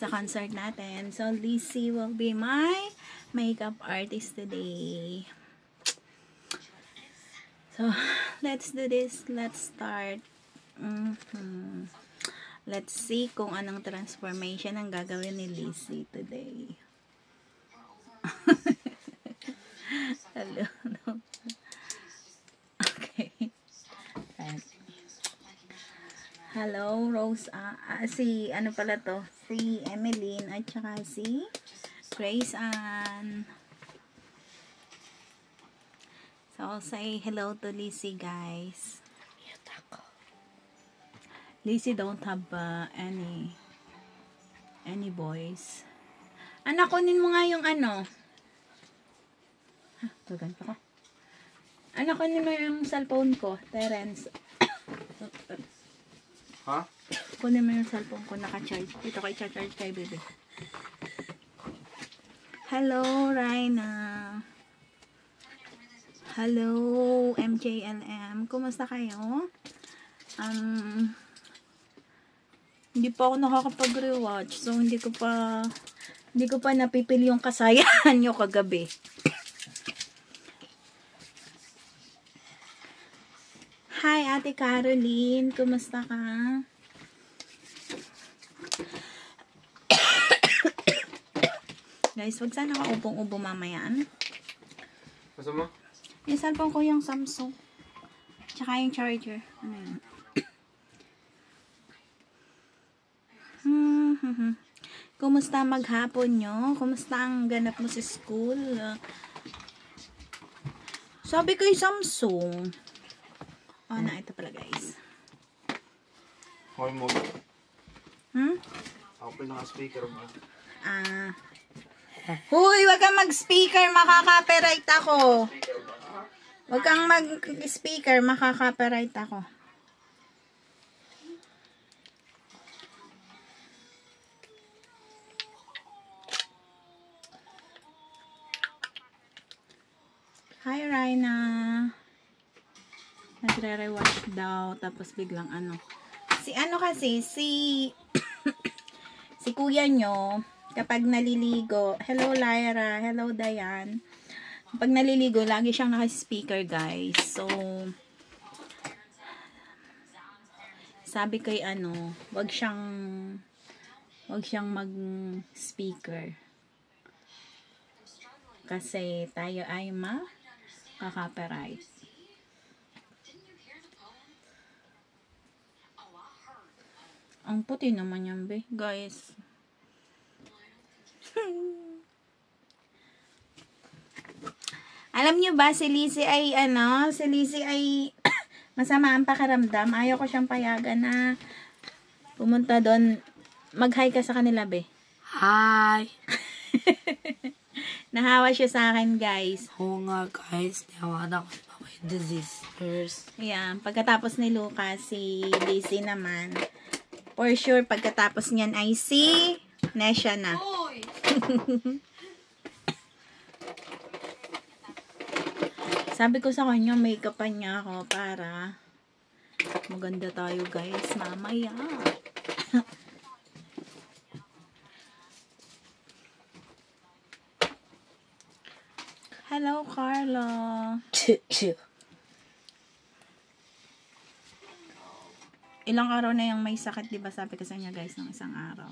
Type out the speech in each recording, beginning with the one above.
sa concert natin. So, Lizzie will be my makeup artist today. So, let's do this. Let's start. Let's see kung anong transformation ang gagawin ni Lizzie today. Hello. Okay. Hello, Rose. Si, ano pala to? Si Emeline at saka si Grace Ann. So, I'll say hello to Lizzie, guys. Lizzie don't have any boys. Anak, kunin mo nga yung ano. Tugan pa ko. Anak, kunin mo yung cellphone ko, Terence. Ha? Kunin mo yung cellphone ko, naka-charge. Ito ko i-charge kay bebe. Hello, Raina. Hello, MJLM. Kumusta kayo? Hindi pa ako nakakapag-rewatch. So, hindi ko pa napipili yung kasayahan nyo kagabi. Hi, Ate Caroline. Kumusta ka? Guys, wag sana ka ubong-ubo mamayaan. Masa mo? Yung cellphone ko yung Samsung. Tsaka yung charger. Ano yun? Kumusta maghapon nyo? Kumusta ang ganap mo sa school? Sabi ko yung Samsung. Oh, na, ito pala, guys. Hoy mo. Ako pa naka-speaker mo. Huy, wag kang mag-speaker, makaka-copyright ako. Wag kang mag-speaker, makaka-copyright ako. Hi, Raina. Nagre-rewatch daw, tapos biglang ano. Si kuya nyo, kapag naliligo, hello Lyra, hello Dayan. Kapag naliligo, lagi siyang naka-speaker, guys. So, sabi kay ano, wag siyang mag-speaker. Kasi tayo ay makaka-copyright. Ang puti naman yan, be. Guys. Alam nyo ba, si Lizzie ay, masama ang pakiramdam. Ayaw ko siyang payagan na pumunta doon. Mag-hi ka sa kanila, be. Hi! Nahawa siya sa akin, guys. Oo nga, guys. Nahawa na ako sa mga diseasers. Ayan. Pagkatapos ni Lucas, si Lizzie naman. For sure, pagkatapos niyan ay si Nesha na. Sabi ko sa kanya, make-upan niya ako para maganda tayo, guys, mamaya. Hello, Carlo. Ilang araw na yung may sakit, diba? Sabi ko sa inyo, guys, ng isang araw.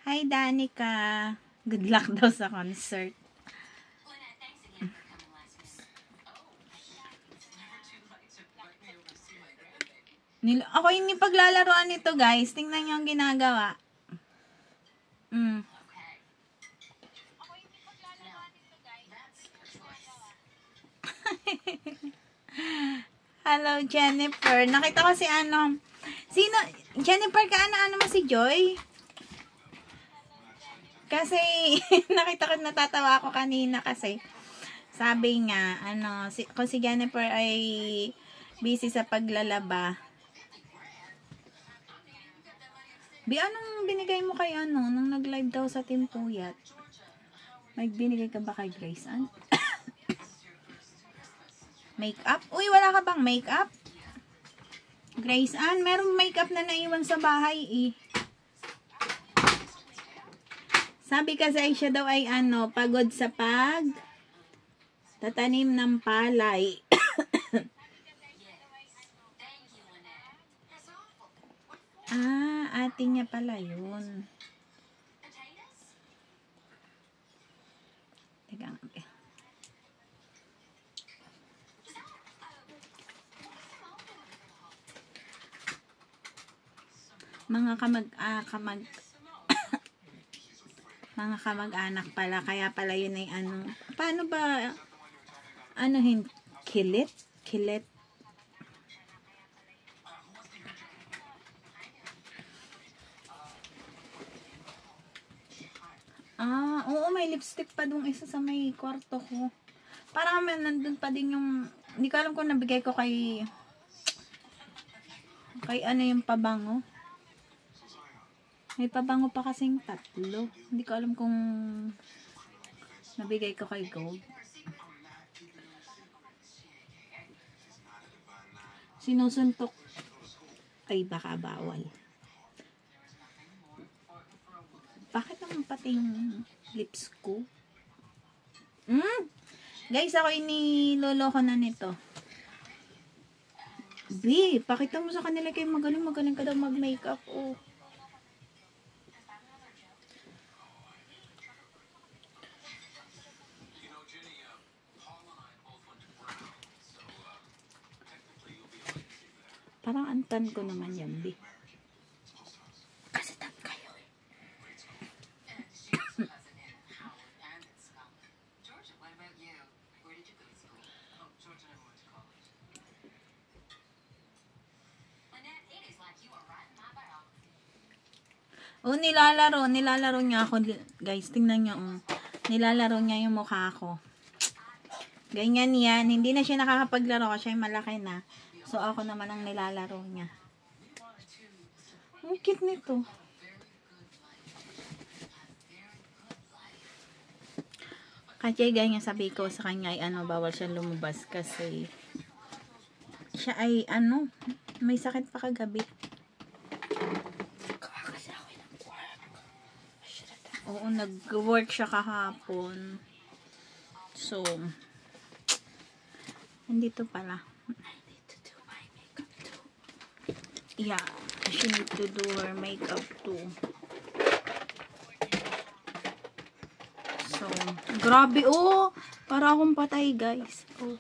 Hi, Danica. Good luck daw sa concert. Ako yung paglalaroan nito, guys. Tingnan nyo ang ginagawa. Hello, Jennifer. Nakita ko si ano. Sino? Jennifer, kaano-ano mo si Joy? Kasi, nakita ko, natatawa ako kanina kasi sabi nga, kung si Jennifer ay busy sa paglalaba, Bi, anong binigay mo kay ano, nung nag-live daw sa Team Puyat? May binigay ka ba kay Grace Ann? Makeup? Uy, wala ka bang makeup? Grace Ann, merong makeup na naiwan sa bahay eh. Sabi kasi siya daw ay ano, pagod sa tatanim ng palay. Ate niya pala yun. Teka nga. Mga mga kamag-anak pala, kaya pala yun ay ano, paano ba, kilit? Oo, may lipstick pa dong isa sa may kwarto ko. Parang nandun pa din yung, hindi ko alam kung nabigay ko kay ano yung pabango. May pabango pa kasing 3. Hindi ko alam kung nabigay ko kay Gold. Sinusuntok. Ay, baka bawal. Bakit naman pati yung lips ko? Guys, ako iniloloko na nito. B, pakita mo sa kanila kayo magaling ka daw mag-makeup. Oh. Parang antan ko naman yan, B. Kasi tan kayo eh. Oh, nilalaro niya ako, guys. Tingnan nyo, nilalaro niya yung mukha ko. Ganyan yan. Hindi na siya nakakapaglaro kasi siya malaki na. So, ako naman ang nilalaro niya. Ang cute nito. Kasi ganyan sabi ko sa kanya ay bawal siya lumabas kasi siya ay may sakit pa kagabi. Oo, nag-work siya kahapon. So, nandito pala. Yeah, she need to do her makeup too. So, grabe, para akong patay, guys. Oh.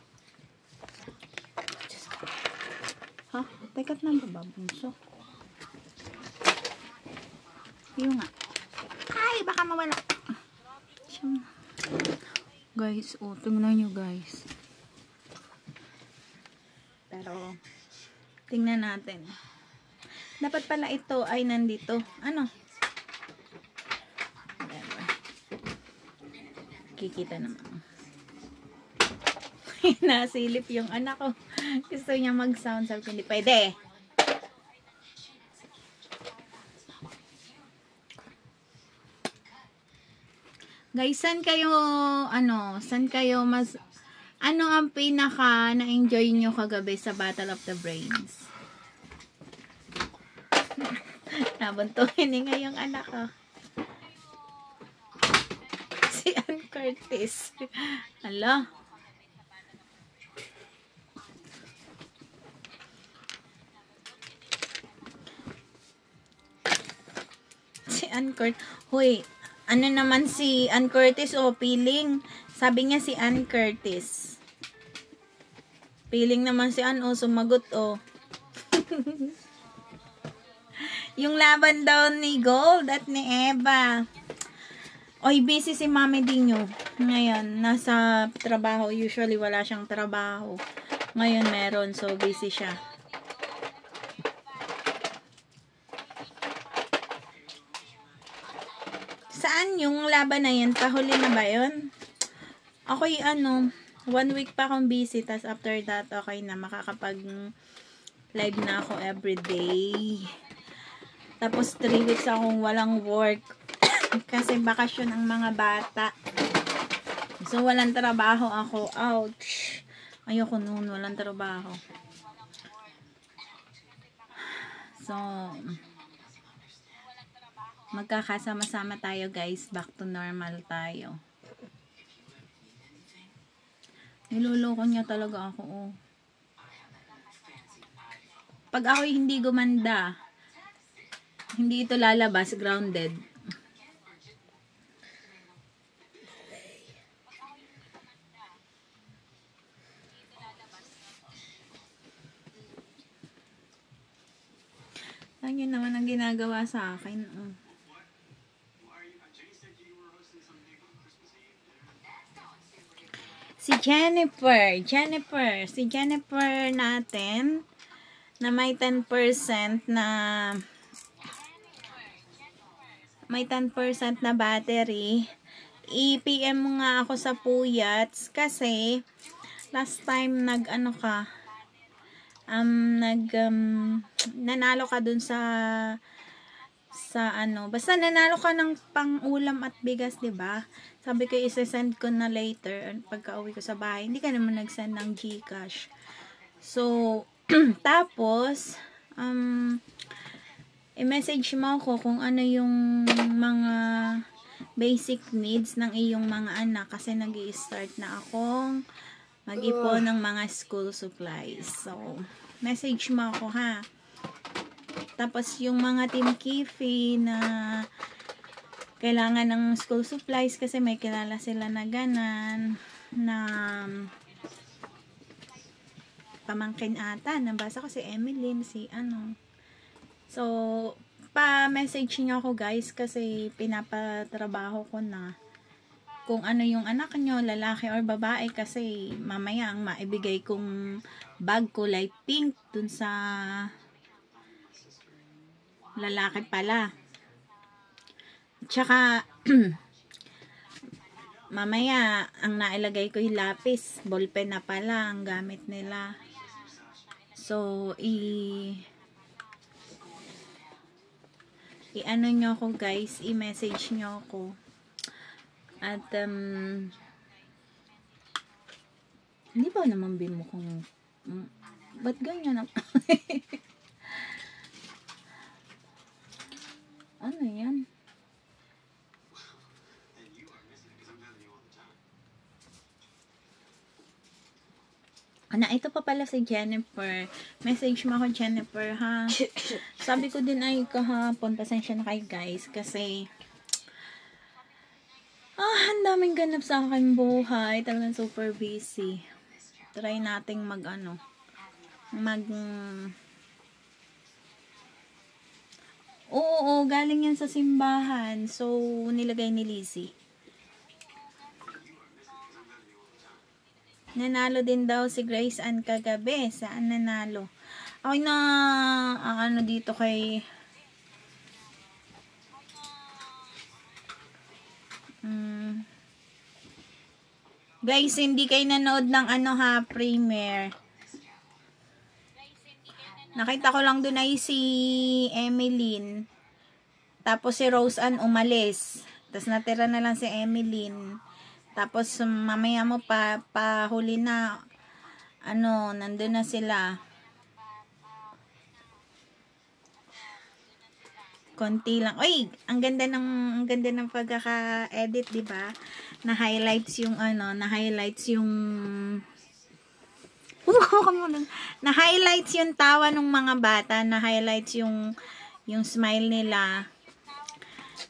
Ha? Teka't na ba, bunso? Yung nga. Ay, baka mawala. Guys, tingnan nyo, guys. Pero, tingnan natin. Dapat pala ito ay nandito. Ano? Kikita naman. Nasilip yung anak ko. Gusto niya mag-sound. Sabi ko, hindi pwede. Guys, saan kayo mas, ang pinaka na-enjoy nyo kagabi sa Battle of the Brains? Nabuntuhin ni ngayong anak ko. Si Ann Curtis. Hala. Si Ann Curtis. Hoy, ano naman si Ann Curtis feeling. Sabi niya si Ann Curtis. Feeling naman si Ann sumagot Yung laban daw ni Gold at ni Eva. Oy, busy si Mami Dino. Ngayon, nasa trabaho. Usually, wala siyang trabaho. Ngayon, meron. So, busy siya. Saan yung laban na yan? Pahuli na ba yun? Ako'y 1 week pa akong busy. Tas after that, okay na. Makakapag live na ako everyday. Tapos 3 weeks akong walang work. Kasi bakasyon ang mga bata. So, walang trabaho ako. Ouch! Ayoko noon, walang trabaho. So, magkakasama-sama tayo guys. Back to normal tayo. Niloloko niya talaga ako. Oh. Pag ako'y hindi gumanda, hindi ito lalabas, grounded. Lang yun naman ang ginagawa sa akin. Oh. Si Jennifer natin, na may 10% na battery. I-PM mo nga ako sa Puyats kasi last time nanalo ka dun sa basta nanalo ka ng pang-ulam at bigas, 'di ba? Sabi ko i-send ko na later pagka-uwi ko sa bahay. Hindi ka naman nag-send ng GCash. So, tapos i-message mo ako kung ano yung mga basic needs ng iyong mga anak kasi nag-i-start na akong mag-ipon ng mga school supplies. So, message mo ako ha. Tapos yung mga Team Kifi na kailangan ng school supplies kasi may kilala sila na ganan na pamangkin ata. Nabasa ko si Emeline, si ano. So, pa-message niyo ako guys kasi pinapatrabaho ko na kung ano yung anak nyo, lalaki or babae kasi mamaya ang maibigay kong bag kulay pink dun sa lalaki pala. Tsaka mamaya ang nailagay ko yung lapis, ballpen na pala ang gamit nila. So, i-ano nyo ako guys, i-message nyo ako. At, hindi ba naman bimukhang, ba't ganyan ang, ano yan? Ito pa pala si Jennifer. Message mo ako, Jennifer, ha? Sabi ko din ay kahapon, pasensya na kayo guys, kasi ang daming ganap sa aking buhay. Talagang super busy. Try nating Oo, galing yan sa simbahan. So, nilagay ni Lizzie. Nanalo din daw si Grace Ann kagabi. Saan nanalo? Ako na, dito kay guys, hindi kayo nanood ng premiere. Nakita ko lang doon ay si Emeline. Tapos si Rose Ann umalis. Tapos natira na lang si Emeline. Tapos mamaya mo pahuli na nandun na sila. Konti lang. Oy, ang ganda ng pagkaka-edit, 'di ba? Na-highlights yung na-highlights yung tawa ng mga bata, na-highlights yung smile nila.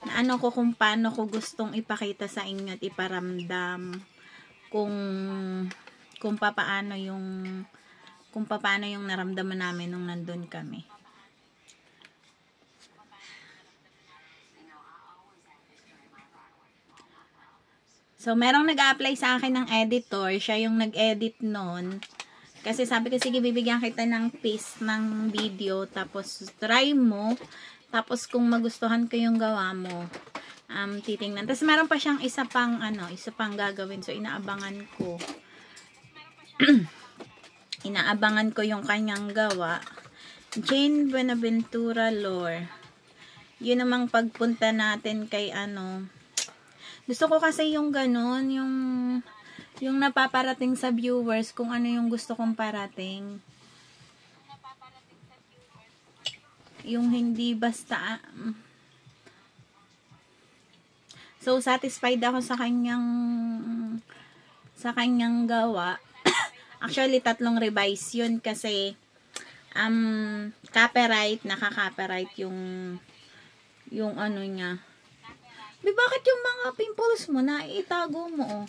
Na kung paano ko gustong ipakita sa inyo at iparamdam kung paano yung naramdaman namin nung nandun kami. So, merong nag-a-apply sa akin ng editor. Siya yung nag-edit nun. Kasi sabi ko, sige, bibigyan kita ng piece ng video. Tapos, try mo. Tapos, kung magustuhan ko yung gawa mo, titingnan. Tapos, meron pa siyang isa pang gagawin. So, inaabangan ko. Inaabangan ko yung kanyang gawa. Jane Buenaventura Lore. Yun namang pagpunta natin kay ano. Gusto ko kasi yung ganun, yung napaparating sa viewers kung ano yung gusto kong parating. Yung hindi basta so satisfied ako sa kanyang gawa. Actually 3 revise yun kasi naka-copyright yung ano niya. Bakit yung mga pimples mo na itago mo, oh?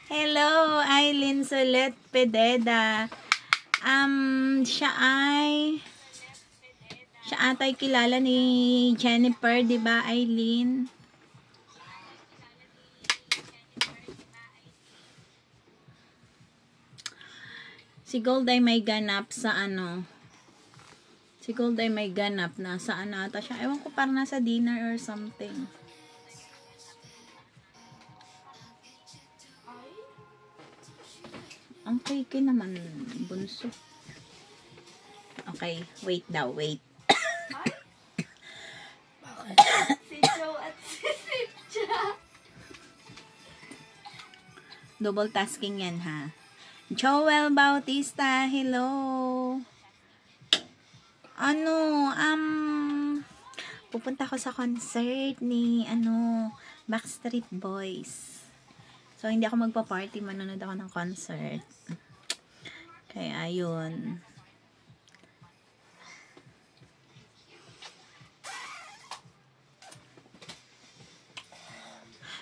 Hello, Aileen Solet Pededa. Siya atay kilala ni Jennifer, 'di ba, Aileen? Si Gold ay may ganap sa ano. Si Gold ay may ganap na saan ata siya. Ewan ko, parang nasa dinner or something. Ang kiki naman, bunso. Okay, wait daw, wait. Si Joe at si Sipcha. Double tasking yan, ha? Joel Bautista, hello. Pupunta ako sa concert ni, Backstreet Boys. So, hindi ako magpa-party, manonood ako ng concert. Kaya, ayun.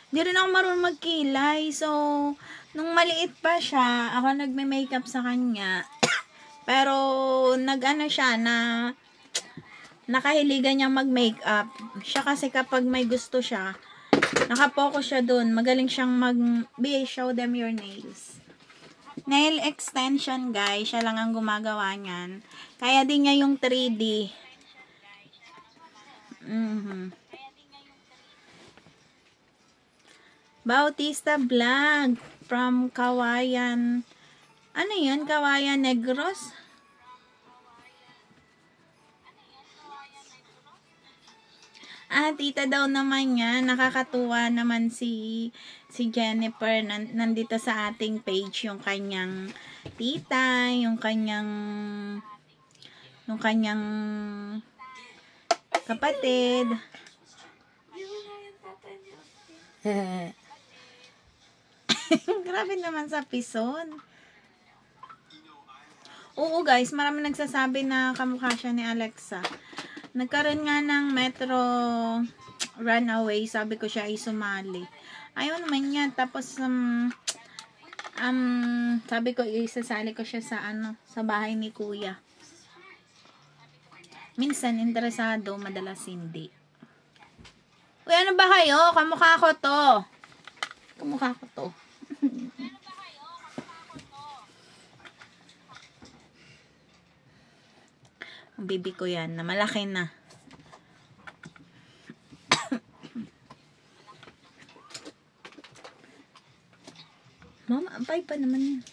Hindi rin ako marunong magkilay. So, nung maliit pa siya, ako nagme-makeup sa kanya. Pero, siya na nakahiligan niya mag-makeup. Siya kasi kapag may gusto siya, nakapokus siya dun. Magaling siyang show them your nails. Nail extension, guys. Siya lang ang gumagawa niyan. Kaya din niya yung 3D. Bautista Vlog from Kawayan. Ano yun? Kawayan Negros? Tita daw naman niya. Nakakatuwa naman si Jennifer. Nandito sa ating page yung kanyang tita, yung kanyang kapatid. Grabe naman sa pison. Oo guys, marami nagsasabi na kamukha siya ni Alexa. Nagkaroon nga ng Metro Runaway, sabi ko siya ay sumali. Ayaw naman niya. Tapos sabi ko isasali ko siya sa bahay ni Kuya. Minsan interesado, madalas hindi. Uy, ano ba kayo? Kamukha ko to. Kamukha ko to. Ang baby ko yan, na malaki na. Mama, abay pa naman yan.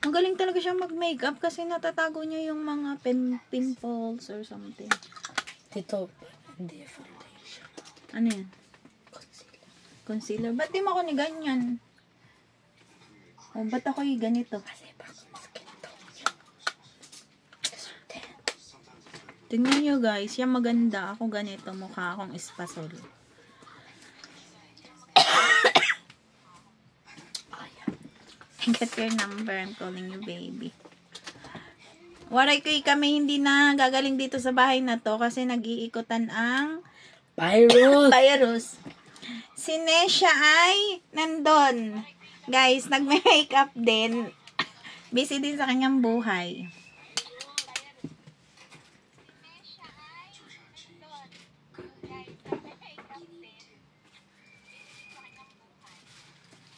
Magaling talaga siya mag-makeup kasi natatago niya yung mga pimples or something. Ito, hindi foundation. Ano yan? Concealer. Ba't di mo ako ni ganyan? O, ba't ako yung ganito? Kasi baka skin tone niya. Tingnan nyo guys, yan maganda. Ako ganito, mukha akong espasol. I get your number, I'm calling you baby. Waray ko kami hindi na gagaling dito sa bahay na to kasi nag-iikutan ang virus. Si Nesha ay nandun. Guys, nagme-makeup din. Busy din sa kanyang buhay.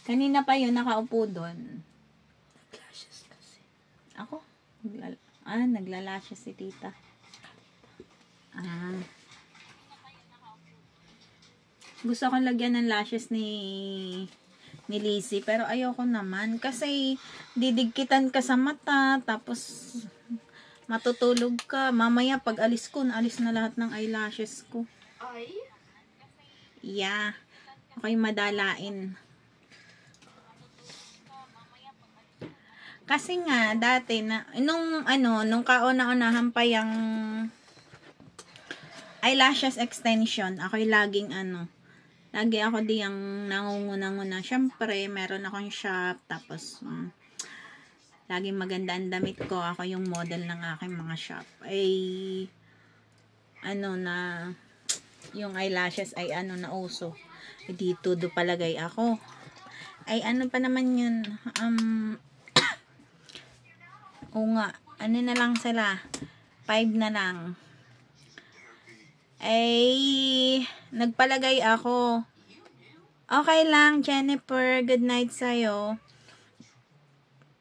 Kanina pa yun, nakaupo doon. Lashes kasi. Ako? Naglalashes si tita. Gusto kong lagyan ng lashes ni ni Lizzie. Pero ayoko naman. Kasi, didigkitan ka sa mata. Tapos, matutulog ka. Mamaya, pag alis ko, naalis na lahat ng eyelashes ko. Ay? Yeah. Okay, madalain. Kasi nga, dati, nung kauna-unahan pa yung eyelashes extension, ako'y laging lagi ako diyang nangunguna-nguna. Siyempre, meron akong shop, tapos, laging maganda ang damit ko. Ako yung model ng aking mga shop. Yung eyelashes ay na uso. Dito do palagay ako. Ay, ano pa naman yun? O nga, na lang sila? 5 na lang. Nagpalagay ako. Okay lang, Jennifer. Good night sa'yo.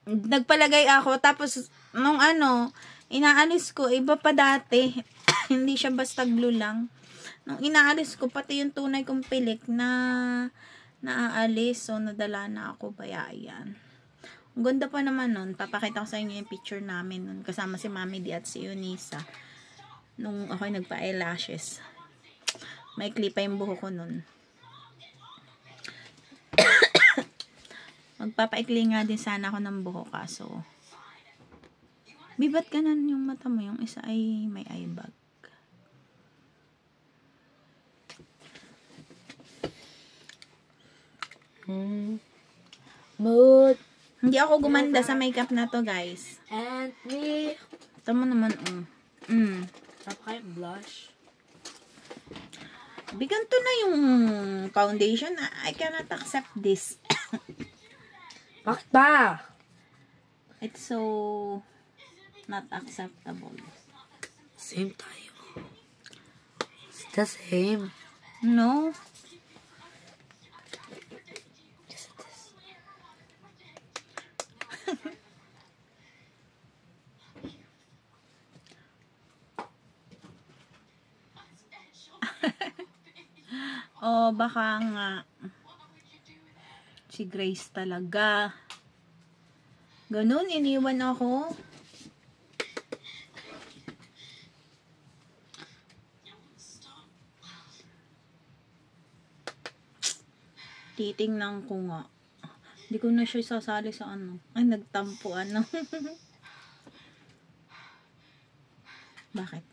Nagpalagay ako. Tapos, nung inaalis ko, iba pa dati. Hindi siya basta glue lang. Nung inaalis ko, pati yung tunay kong pilik na naaalis. So, nadala na ako. Baya, yan. Ang ganda pa naman nun. Papakita ko sa inyo yung picture namin nun. Kasama si Mami D at si Eunice. Nung ako'y nagpa-eyelashes. May clip pa yung buho ko nun. Magpapaikli nga din sana ako ng buho kaso. Bibat ganan yung mata mo. Yung isa ay may eye bag. Mood. Hindi ako gumanda sa makeup na to, guys. And me. Ito mo naman, Napaka blush. Bigyan to na yung foundation. I cannot accept this. Bakit ba? It's so not acceptable. Same tayo. It's the same. No? Yes, it is. Oh, baka nga. Si Grace talaga. Ganun, iniwan ako. Titingnan ko nga. Hindi ko na siya sasali sa Ay, nagtampo Bakit?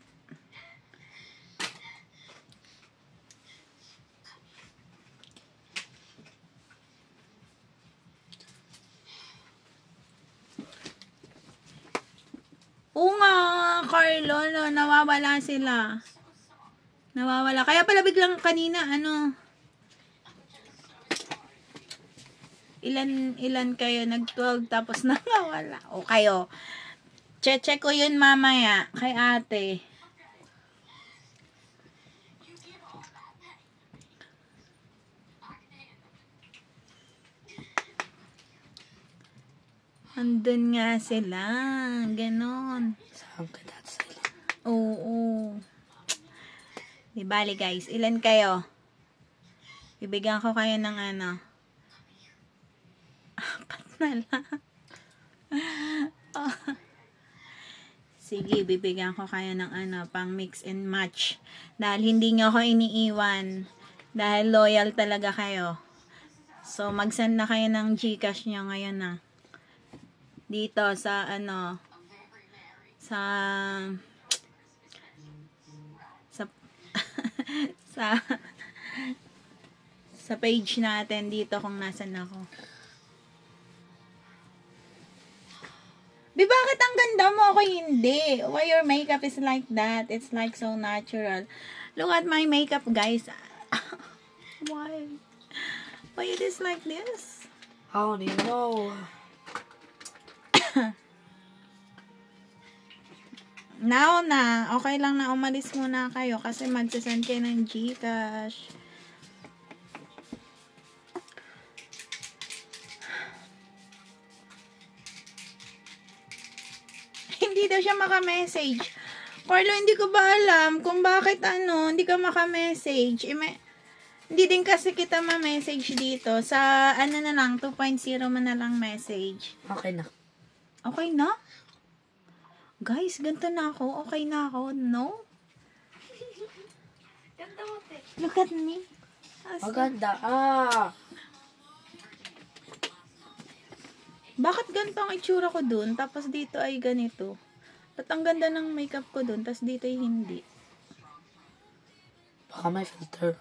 Oo nga, Carlo, nawawala sila. Nawawala. Kaya pala biglang kanina, ilan kayo nag-12 tapos nawawala. O kayo, check ko yun mamaya kay ate. Andun nga sila. Ganon. Saan ka dati sila? Oo. Di bali guys, ilan kayo? Bibigyan ko kayo ng 4 na lang. Sige, bibigyan ko kayo ng pang mix and match. Dahil hindi nyo ako iniiwan. Dahil loyal talaga kayo. So, mag-send na kayo ng Gcash nyo ngayon na. Dito sa sa page natin dito kung nasan ako. Bakit ang ganda mo? Ako hindi. Why your makeup is like that? It's like so natural. Look at my makeup, guys. Why? Why it is like this? I don't even know. Now na, okay lang na umalis muna kayo kasi magsasend kayo ng Gcash. Hindi daw siya maka-message. Carlo, hindi ko ba alam kung bakit hindi ka maka-message. Hindi din kasi kita ma-message dito. Sa ano na lang, 2.0 man na lang message. Okay na. Okay na? Guys, ganito na ako. Okay na ako. No? Ganda mo, te. Look at me. Maganda. Bakit ganito ang itsura ko dun? Tapos dito ay ganito. Ba't ang ganda ng makeup ko dun? Tapos dito ay hindi. Baka may filter.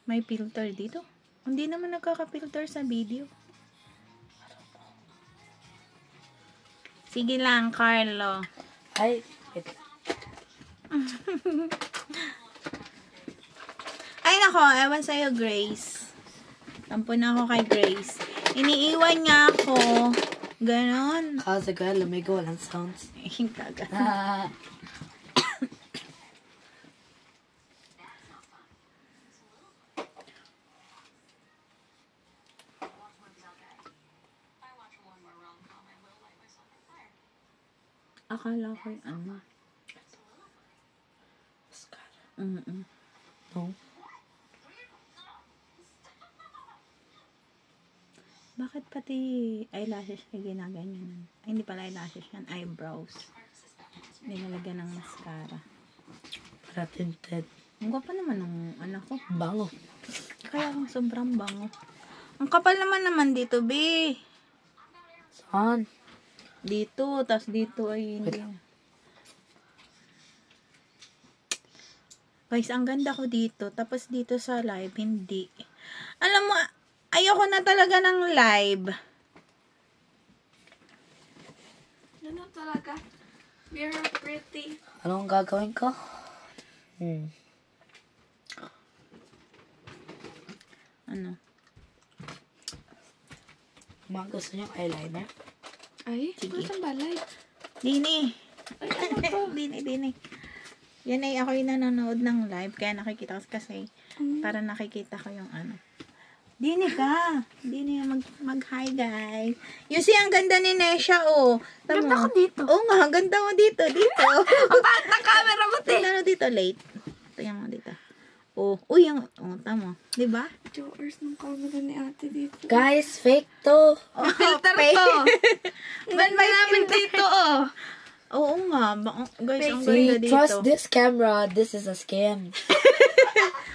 May filter dito? Hindi naman nagkaka-filter sa video. Sige lang, Carlo. Ay, wait. Ay nako, ewan sa'yo, Grace. Tampo na ako kay Grace. Iniiwan niya ako. Ganon. Kasi kaya lumigo, walang sounds. Kaga. Akala ko yung ano. Mm-mm. No? Bakit pati eyelashes ay ginaganyan? Ay, hindi pala eyelashes yan. Eyebrows. Nilalagyan ng mascara. Para tinted. Ang gwapo naman ng anak ko. Bango. Kaya kung sobrang bango. Ang kapal naman dito, be. Saan? Dito, tas dito ay hindi. Guys, ang ganda ko dito. Tapos dito sa live, hindi. Alam mo, ayoko na talaga ng live. Ano talaga? Mirror pretty. Anong gagawin ko? Ano? Mga gusto niyo eyeliner? Ay, Sige. saan balay? Dini. Ay, ano to? Dini. Yan ay ako yung nanonood ng live. Kaya nakikita ko kasi. Para nakikita ko yung ano. Dini ka. Dini mag-hi guys. You see, ang ganda ni Nesha, oh. Tama. Ganda ko dito. Oo nga, ang ganda mo dito. Dito. Ang pangit ng camera mo, te. Tingnan mo dito, late. Tingnan mo dito. Oh, uy, tama. Diba? Jokers ng camera ni ate dito. Guys, fake to. Oh, Filter fake. to. Ganda namin dito, oh. Oo nga. Guys, ang See, ganda dito. trust this camera. This is a scam.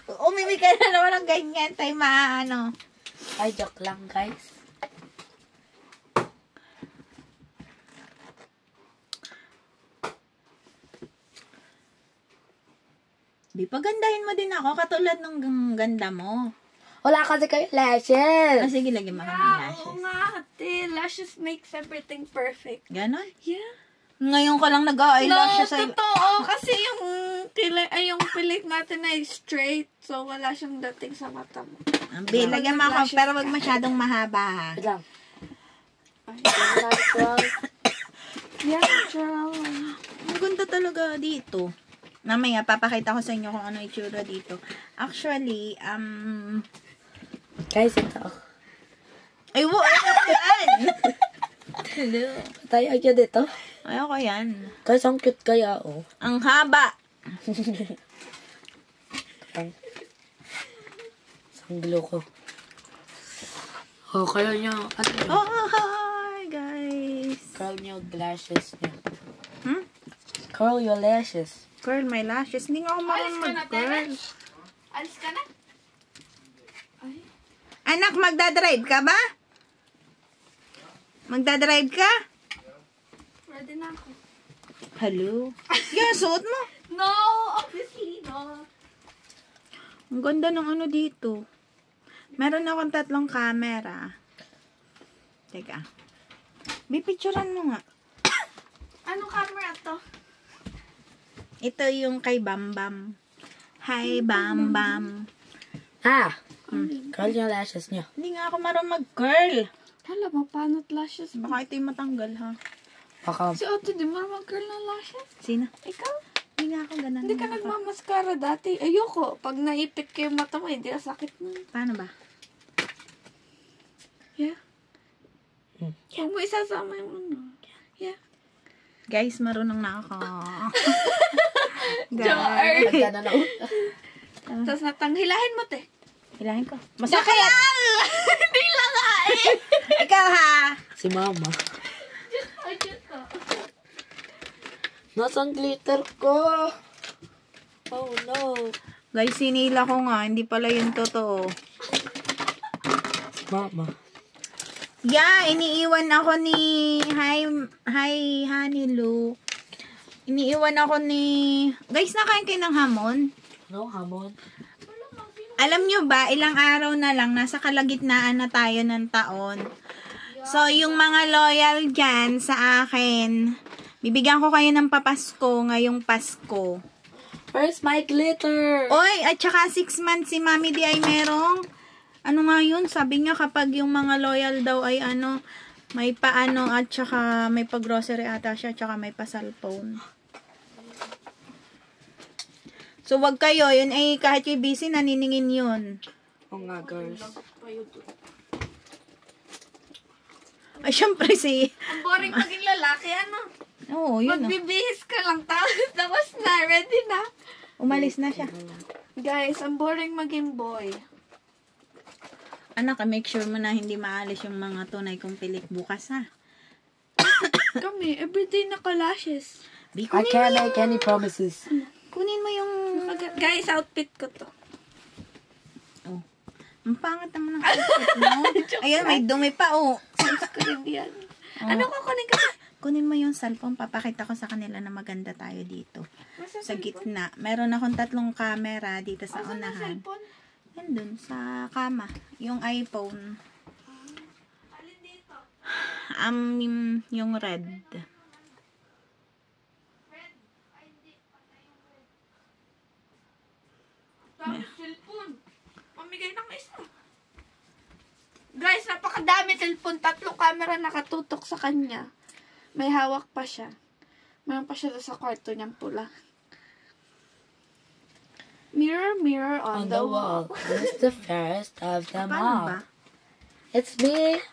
Umimik ka na naman ng ganyan. Tayo maano. Ay, joke lang, guys. Di, pagandahin mo din ako. Katulad ng ganda mo. Wala kasi kayo lashes. Ah, sige, lagyan mo ka ng Oo lashes. nga, ate. Lashes makes everything perfect. Ganon. Yeah. Ngayon ka lang nag-eyelashes No, totoo. Kasi yung yung pilik natin ay straight. So, wala siyang dating sa mata mo. Bi, lagyan mo ako. Pero wag masyadong mahaba, ha. Wait lang. Ay, Natural. yeah, natural. Ang ganda talaga dito. Mamaya, papakita ko sa inyo kung ano itsura dito. Actually, Guys, ito. ay, ano ko yan? Hello. Tayo agad dito. Ayoko yan. Guys, ang cute kaya, oh. Ang haba. Ang glue ko. Oh, kaya niya, Oh, hi, guys. curl niya yung lashes niya. Hmm? Curl your lashes. Curl my lashes. Hindi nga ako marunong mag-curl. Alis ka na? Ay. Anak, magdadrive ka ba? Magdadrive ka? Ready na ako. Hello? Yan, suot mo. No, obviously not. Ang ganda ng ano dito. Meron akong 3 camera. Teka. Bipicturan mo nga. Anong camera to? Ito yung kay Bambam. Hi, Bambam. Ah! Curl your lashes niya. Hindi nga ako marunong mag-curl. Hala, mapano't lashes mo. Baka ito yung matanggal, ha? Baka, Si ate, di mo naman curl ng lashes? Sino? Ikaw? Hindi nga ako ganun. Hindi ka nagmamaskara dati. Ayoko. Pag naipit ko yung mata mo, hindi ka sakit na. Paano ba? Yeah. Huwag mo isasama yung ano. Yeah. Guys, marunong na ako. Jar. ganda na lang. Tapos natanghilahin mo, te. Hilahin ko. Masakit! Hindi lang nga eh. Ikaw ha! Si Mama. Ay, dito. Nasaan glitter ko? Oh no. Guys, sinila ko nga. Hindi pala yun totoo. Mama. Yeah, iniiwan ako ni... Hi, Honey Lou. Iniiwan ako ni... Guys, nakain kayo ng hamon? No, hamon. Alam nyo ba, ilang araw na lang, nasa kalagitnaan na tayo ng taon. So, yung mga loyal dyan sa akin, bibigyan ko kayo ng papasko ngayong Pasko. Where's my glitter? Oy, at saka 6 months si Mami D ay merong, ano nga yun, sabi niya kapag yung mga loyal daw ay ano, may paano at saka may pag-grocery ata siya, at saka may pa-cellphone. So, wag kayo, yun ay kahit kayo busy, naniningin yun. Oo nga, girls. Ay, syempre si... Ang boring maging lalaki, ano? Oo, yun. Magbibihis ka lang, tapos na, ready na. Umalis na siya. Guys, ang boring maging boy. Anak, make sure mo na hindi maalis yung mga tunay kong pilik bukas, ha? Kami, everyday naka-lashes. Bi, I kunin mo can't yung... make any promises. Kunin mo yung... Guys, outfit ko to. Oh. Ang pangat naman ng outfit mo. Ayun, may dumi pa, oh. Sunscreen yan. Ano kukunin ka? Kunin mo yung cellphone, papakita ko sa kanila na maganda tayo dito. Sa gitna. Meron akong 3 camera dito sa unahan. Cellphone? Yan dun, sa kama. Yung iPhone. Alin dito? Yung red. Dami cellphone. Mamigay ng isa. Guys, napakadami cellphone. 3 camera nakatutok sa kanya. May hawak pa siya. Mayroon pa siya sa kwarto niyang pula. Mirror, mirror on the wall. Who's the fairest of them Paano ba? all? It's me.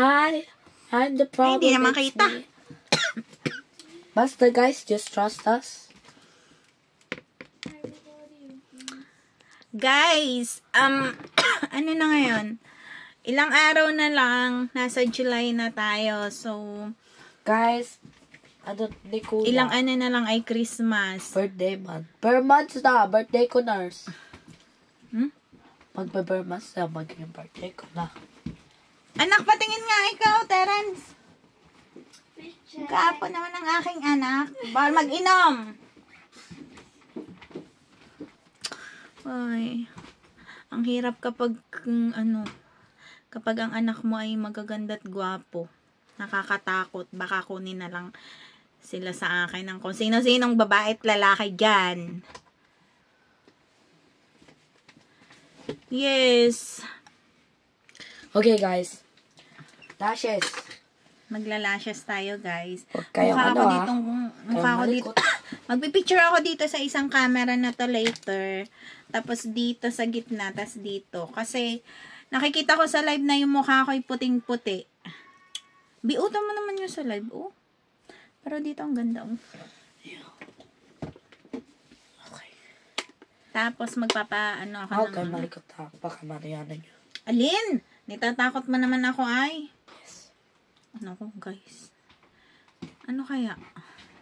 Hi. I'm the problem. Ay, di naman it's kita. me. Basta guys, just trust us. Guys, ano na ngayon? Ilang araw na lang, nasa July na tayo. So, Guys, di ko ilang ano na lang ay Christmas. birthday month. Per month na, birthday ko, nurse. Hmm? Magbe-per month na, magiging birthday ko na. Anak, patingin nga ikaw, Terence. Kapo naman ang aking anak. Bawal mag-inom. Ay, ang hirap kapag, kapag ang anak mo ay magaganda at gwapo. Nakakatakot. Baka kunin na lang sila sa akin ng kung sino-sinong babae at lalaki dyan. Yes. Okay, guys. Lashes. Maglalashes tayo, guys. Huwag kayong Mukha ano, ako ditong, mukha ako dito. malikot. Magpipicture ako dito sa isang camera na to later. Tapos dito sa gitna, tapos dito. Kasi, nakikita ko sa live na yung mukha ko ay puting-puti. Biutan mo naman yun sa live, oh. Pero dito ang ganda, oh. Okay. Tapos magpapa-ano ako Okay, ng... malikot ha. Baka marianan nyo. Alin? Nitatakot mo naman ako, ay. Yes. Ano ko, guys? Ano kaya?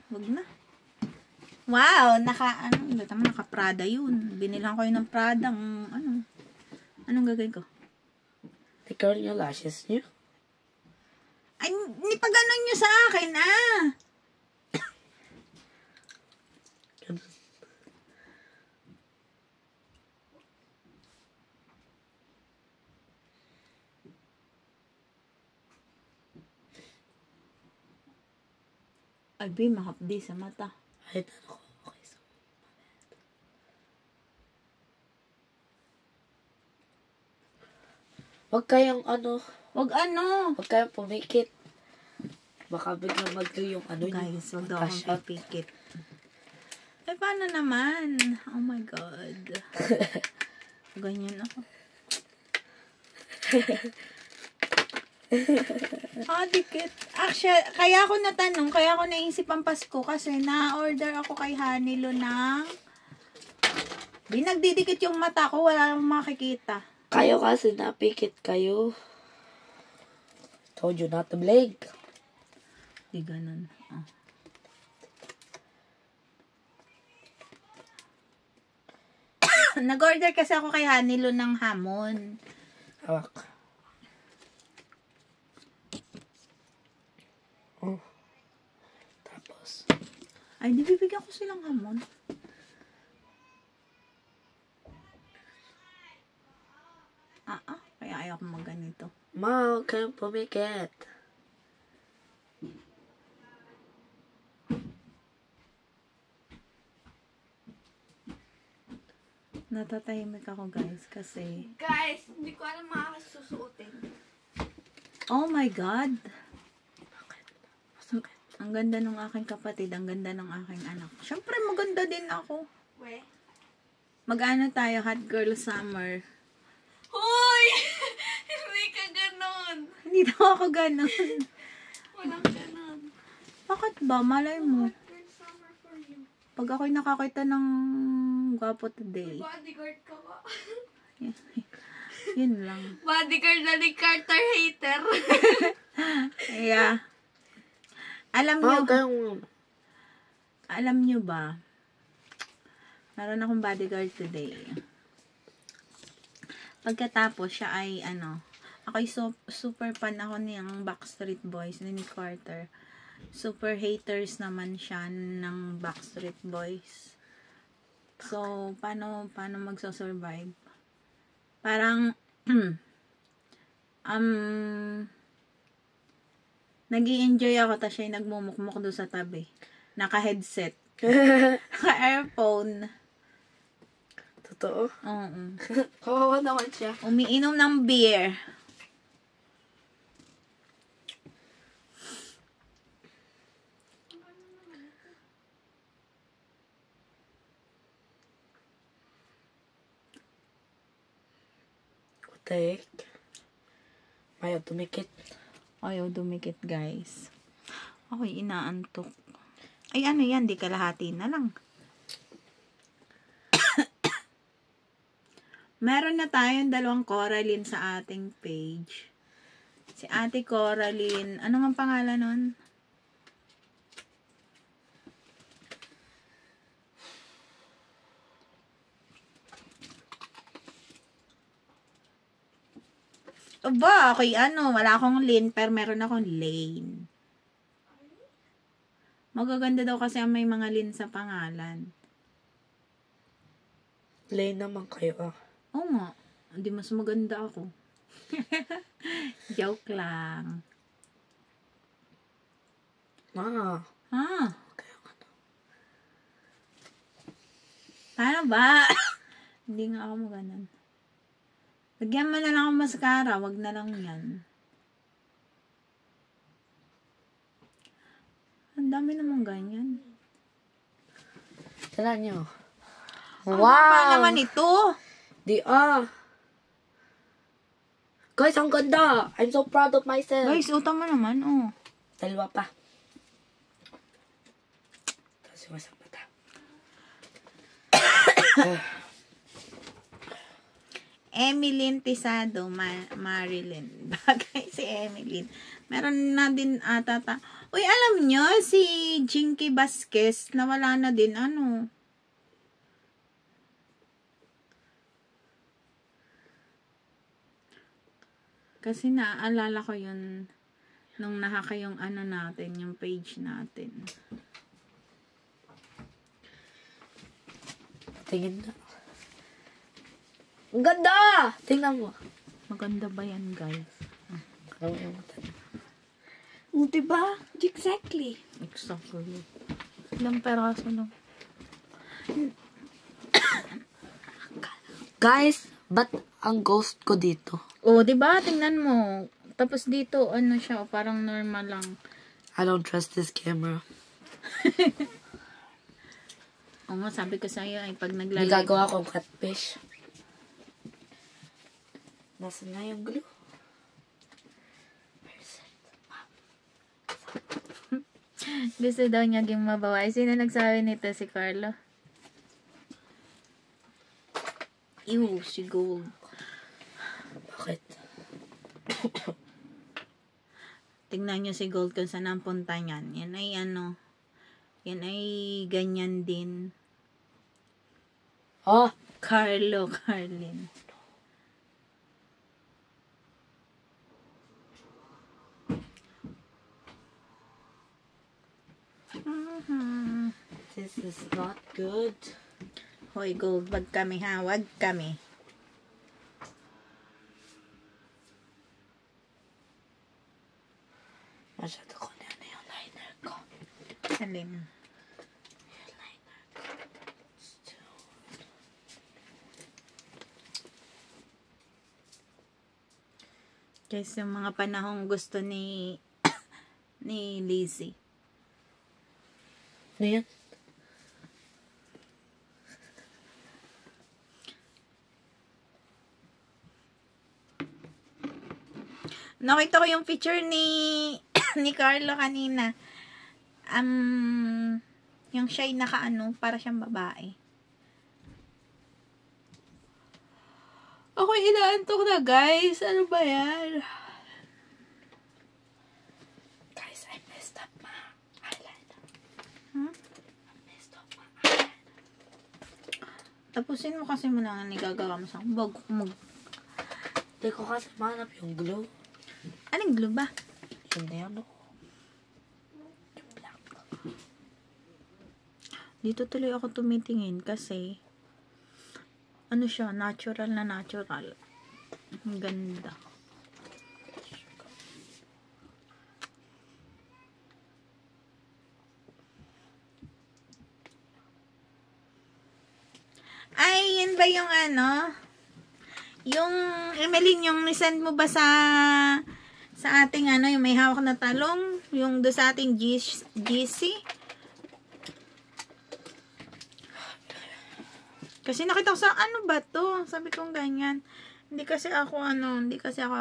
Wag na. Wow! Naka-Prada yun. Binilang ko yun ng Prada. Anong gagawin ko? Ticurl yung lashes nyo. Ay, nipaganon nyo sa akin, ah! Ganun. Ay, Bi, mahapdi sa mata. Ay, ano ko. Okay, so. Huwag kayong Wag ano! huwag kayong pumikit. Baka biglang mag-do yung Guys, wag daw Cash akong out. pipikit. Eh, paano naman? Oh my God. Ganyan ako. Dikit. Actually, kaya ako natanong, kaya ako naisip ang Pasko kasi na-order ako kay Hanilo ng Di nagdidikit yung mata ko, wala nang makikita. Kayo kasi napikit kayo. Told you not to blink. Di ganun. Oh. Nag-order kasi ako kay Hanilo ng hamon. Hawak. Oh. Tapos. Ay, di bibigyan ko silang hamon. Kaya ayaw ko magganito. Ma, huwag kayong pumikit. Natatahimik ako guys kasi Guys, hindi ko alam makakasusuotin. oh my God! Ang ganda ng aking kapatid, ang ganda ng aking anak. Siyempre maganda din ako. We. Mag-ano tayo, hot girl summer. Hoy! Hindi ka ganon. Hindi daw ako ganun. Walang ganon. Bakit ba? Malay mo. Girl summer for you. Pag ako'y nakakita ng gwapo today. Bodyguard ka ba? Yun lang. Bodyguard na ni Carter hater. Yeah. Alam Ma, nyo, huwag kayong... alam nyo ba? Meron akong bodyguard today. Pagkatapos, siya ay, ako'y super fan ako niyang Backstreet Boys, ni Nick Carter. Super haters naman siya ng Backstreet Boys. So, paano magso-survive? Parang, nag-i-enjoy ako, tapos siya nagmumukmuk doon sa tabi. Naka-headset. Naka-earphone. Totoo? Oo. Kawawa naman siya. Umiinom ng beer. Kutik. Mayo, tumikit. Ayaw dumikit, guys. Ako'y inaantok. Ay, ano yan? Di kalahati na lang. Meron na tayong 2 Coraline sa ating page. Si Ate Coraline. Ano nga pangalan nun? Aba, ako'y wala akong Lynn, pero meron akong Lane. Magaganda daw kasi ang may mga Lynn sa pangalan. Lane naman kayo, ah. Oo nga. Hindi mas maganda ako. Joke lang. Ma. Ha? Paano ba? Hindi nga ako maganan. Lagyan mo na lang ang mascara. Wag na lang yan. Ang dami naman ganyan. Tala nyo. Wow! Ano ba naman ito? Di Guys, ang ganda. I'm so proud of myself. Guys, utang mo naman, oh. 2 pa. Tapos yung isang mata. Emilyn Tisado, Marilyn. Bagay si Emilyn. Meron na din ata Uy, alam nyo, si Jinky Vasquez, nawala na din, Kasi naaalala ko yun nung nahaka yung natin, yung page natin. Tingin na. Ang ganda! Tingnan mo. Maganda ba yan, guys? Ano yung mata? Diba? Exactly. Exactly. Ilang peraso lang. Guys, ba't ang ghost ko dito? Oh, diba? Tingnan mo. Tapos dito, siya, parang normal lang. I don't trust this camera. Oo nga, sabi ko sa'yo, ay pag May naglalagay. gagawa akong catfish. Nasaan na yung glue? Gusto daw niya yung mabawaay. Sino nagsabi nito? Si Carlo? Ew, si Gold. Bakit? Tingnan nyo si Gold kung saan ang punta niyan. Yan ay ano, yan ay ganyan din. Oh! Carlin. This is not good. Hoy, Gold, wag kami ha, wag kami. Masyado ko na yan yung liner ko. Alin? Guys, yung mga panahong gusto ni ni Lizzie. Ano yan? Nakita ko yung picture ni ni Carlo kanina. Yung siya ay nakaano, para siyang babae. Ako inaantok na, guys. Ano ba yan? Guys, I messed up my eyeliner. Huh? I messed up my eyeliner. Tapusin mo kasi muna ang nagagawa mo sa bago mag... Hindi ko kasi manap yung glue. Anong glue ba? Yun na yan ako. Yung black. Dito tuloy ako tumitingin kasi ano siya, natural na natural. Ang ganda. Ay, yun ba yung ano? Yung, Emeline, yung nisend mo ba sa ating ano, yung may hawak na talong? Yung do sa ating GC? Kasi nakita ko sa ano ba to? Sabi ko ganyan. Hindi kasi ako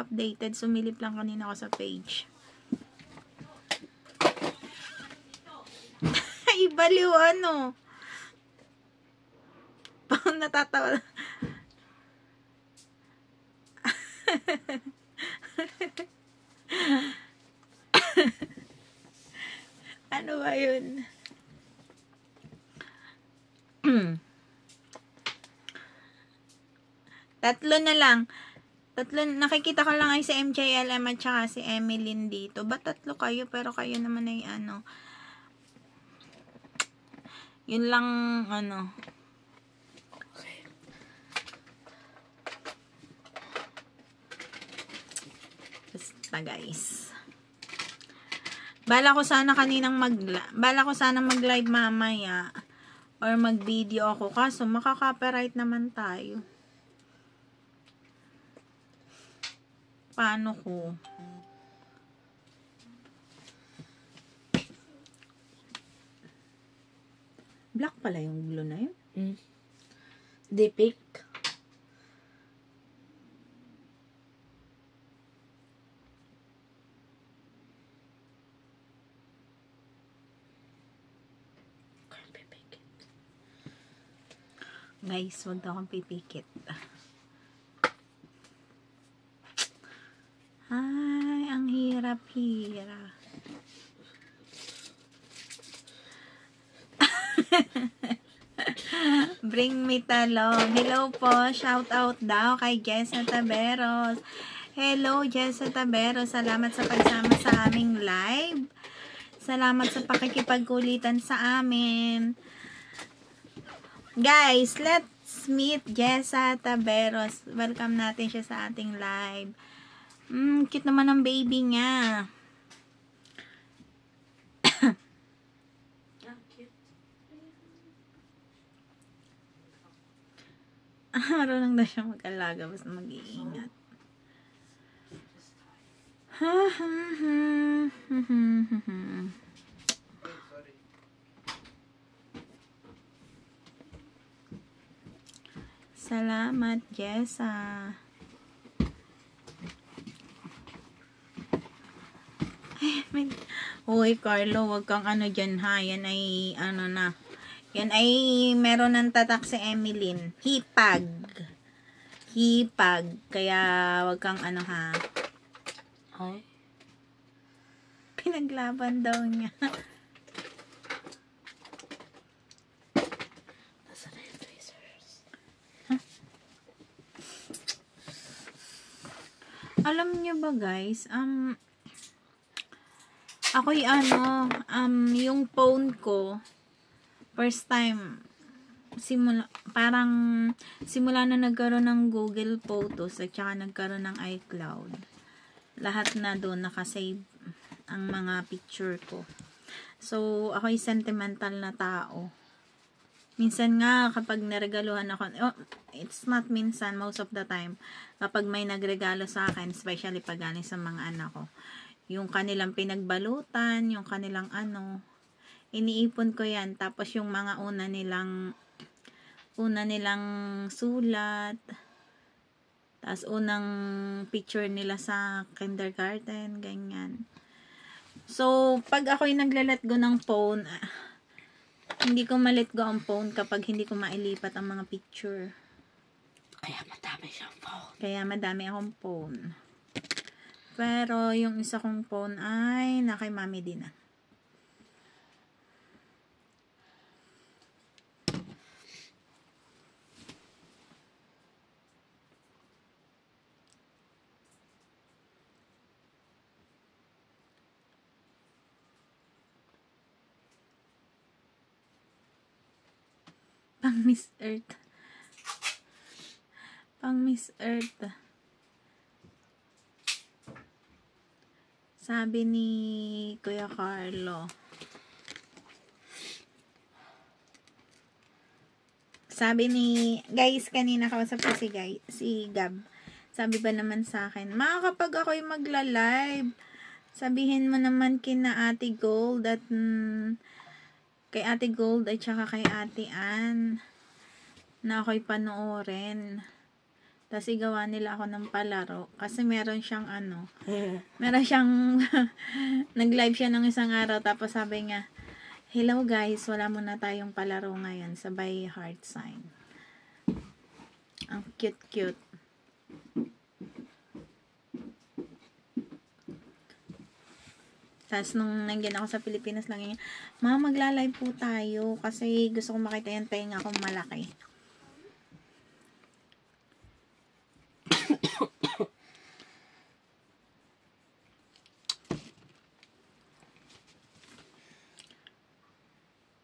updated. Sumilip lang kanina ako sa page. Ibaliw ano. Parang natatawa. Ano ba yun? Tatlo na lang. Nakikita ko lang ay si MJLM at saka si Emeline dito. Ba't tatlo kayo? Pero kayo naman ay ano. Yun lang, ano. Okay. Basta guys. Bala ko sana mag-live mamaya. Or mag-video ako. Kaso makaka-copyright naman tayo. Paano ko? Black pala yung glue na yun. Di pink. Guys, wag daw akong pipikit. Ay, ang hirap-hirap. Bring me talong. Hello po. Shout out daw kay Jessa Taberos. Hello, Jessa Taberos. Salamat sa pagsama sa aming live. Salamat sa pakikipagkulitan sa amin. Guys, let's meet Jessa Taberos. Welcome natin siya sa ating live. Cute naman ang baby niya. Marunong na siya mag-alaga. Basta mag-iingat. Salamat, Jessa. Uy, Carlo, wag kang ano dyan ha. Yan ay, ano na. Yan ay, meron ng tatak si Emeline. Hipag. hipag. Kaya, wag kang ano ha. Ay. Pinaglaban daw niya. Nasa na yung tweezers? Alam niyo ba guys, ako'y yung phone ko, first time, simula na nagkaroon ng Google Photos at saka nagkaroon ng iCloud. Lahat na doon nakasave ang mga picture ko. So, ako'y sentimental na tao. Minsan nga, kapag naregaluhan ako, it's not minsan, most of the time, kapag may nagregalo sa akin, especially pag galing sa mga anak ko, yung kanilang pinagbalutan, yung kanilang iniipon ko yan. Tapos yung mga una nilang sulat, tapos unang picture nila sa kindergarten, ganyan. So, pag ako'y naglalet go ng phone, hindi ko malet go ang phone kapag hindi ko mailipat ang mga picture. Kaya madami siyang phone. Kaya madami akong phone. Pero yung isa kong phone ay na kay mami din na. Pang Miss Earth. Pang Miss Earth. Sabi ni Kuya Carlo. Sabi ni, guys, kanina kausap ko si Gab. Sabi ba naman sa akin, kapag ako'y magla-live, sabihin mo naman kina Ate Gold at kay Ate Gold at saka kay Ate Ann na ako'y panoorin. Tapos igawa nila ako ng palaro. Kasi meron siyang meron siyang nag-live siya ng isang araw. Tapos sabi niya, hello guys, wala muna tayong palaro ngayon. Sabay heart sign. Ang cute-cute. Tapos nung nandiyan ako sa Pilipinas lang yun, magla-live po tayo kasi gusto ko makita yung tenga kong malaki.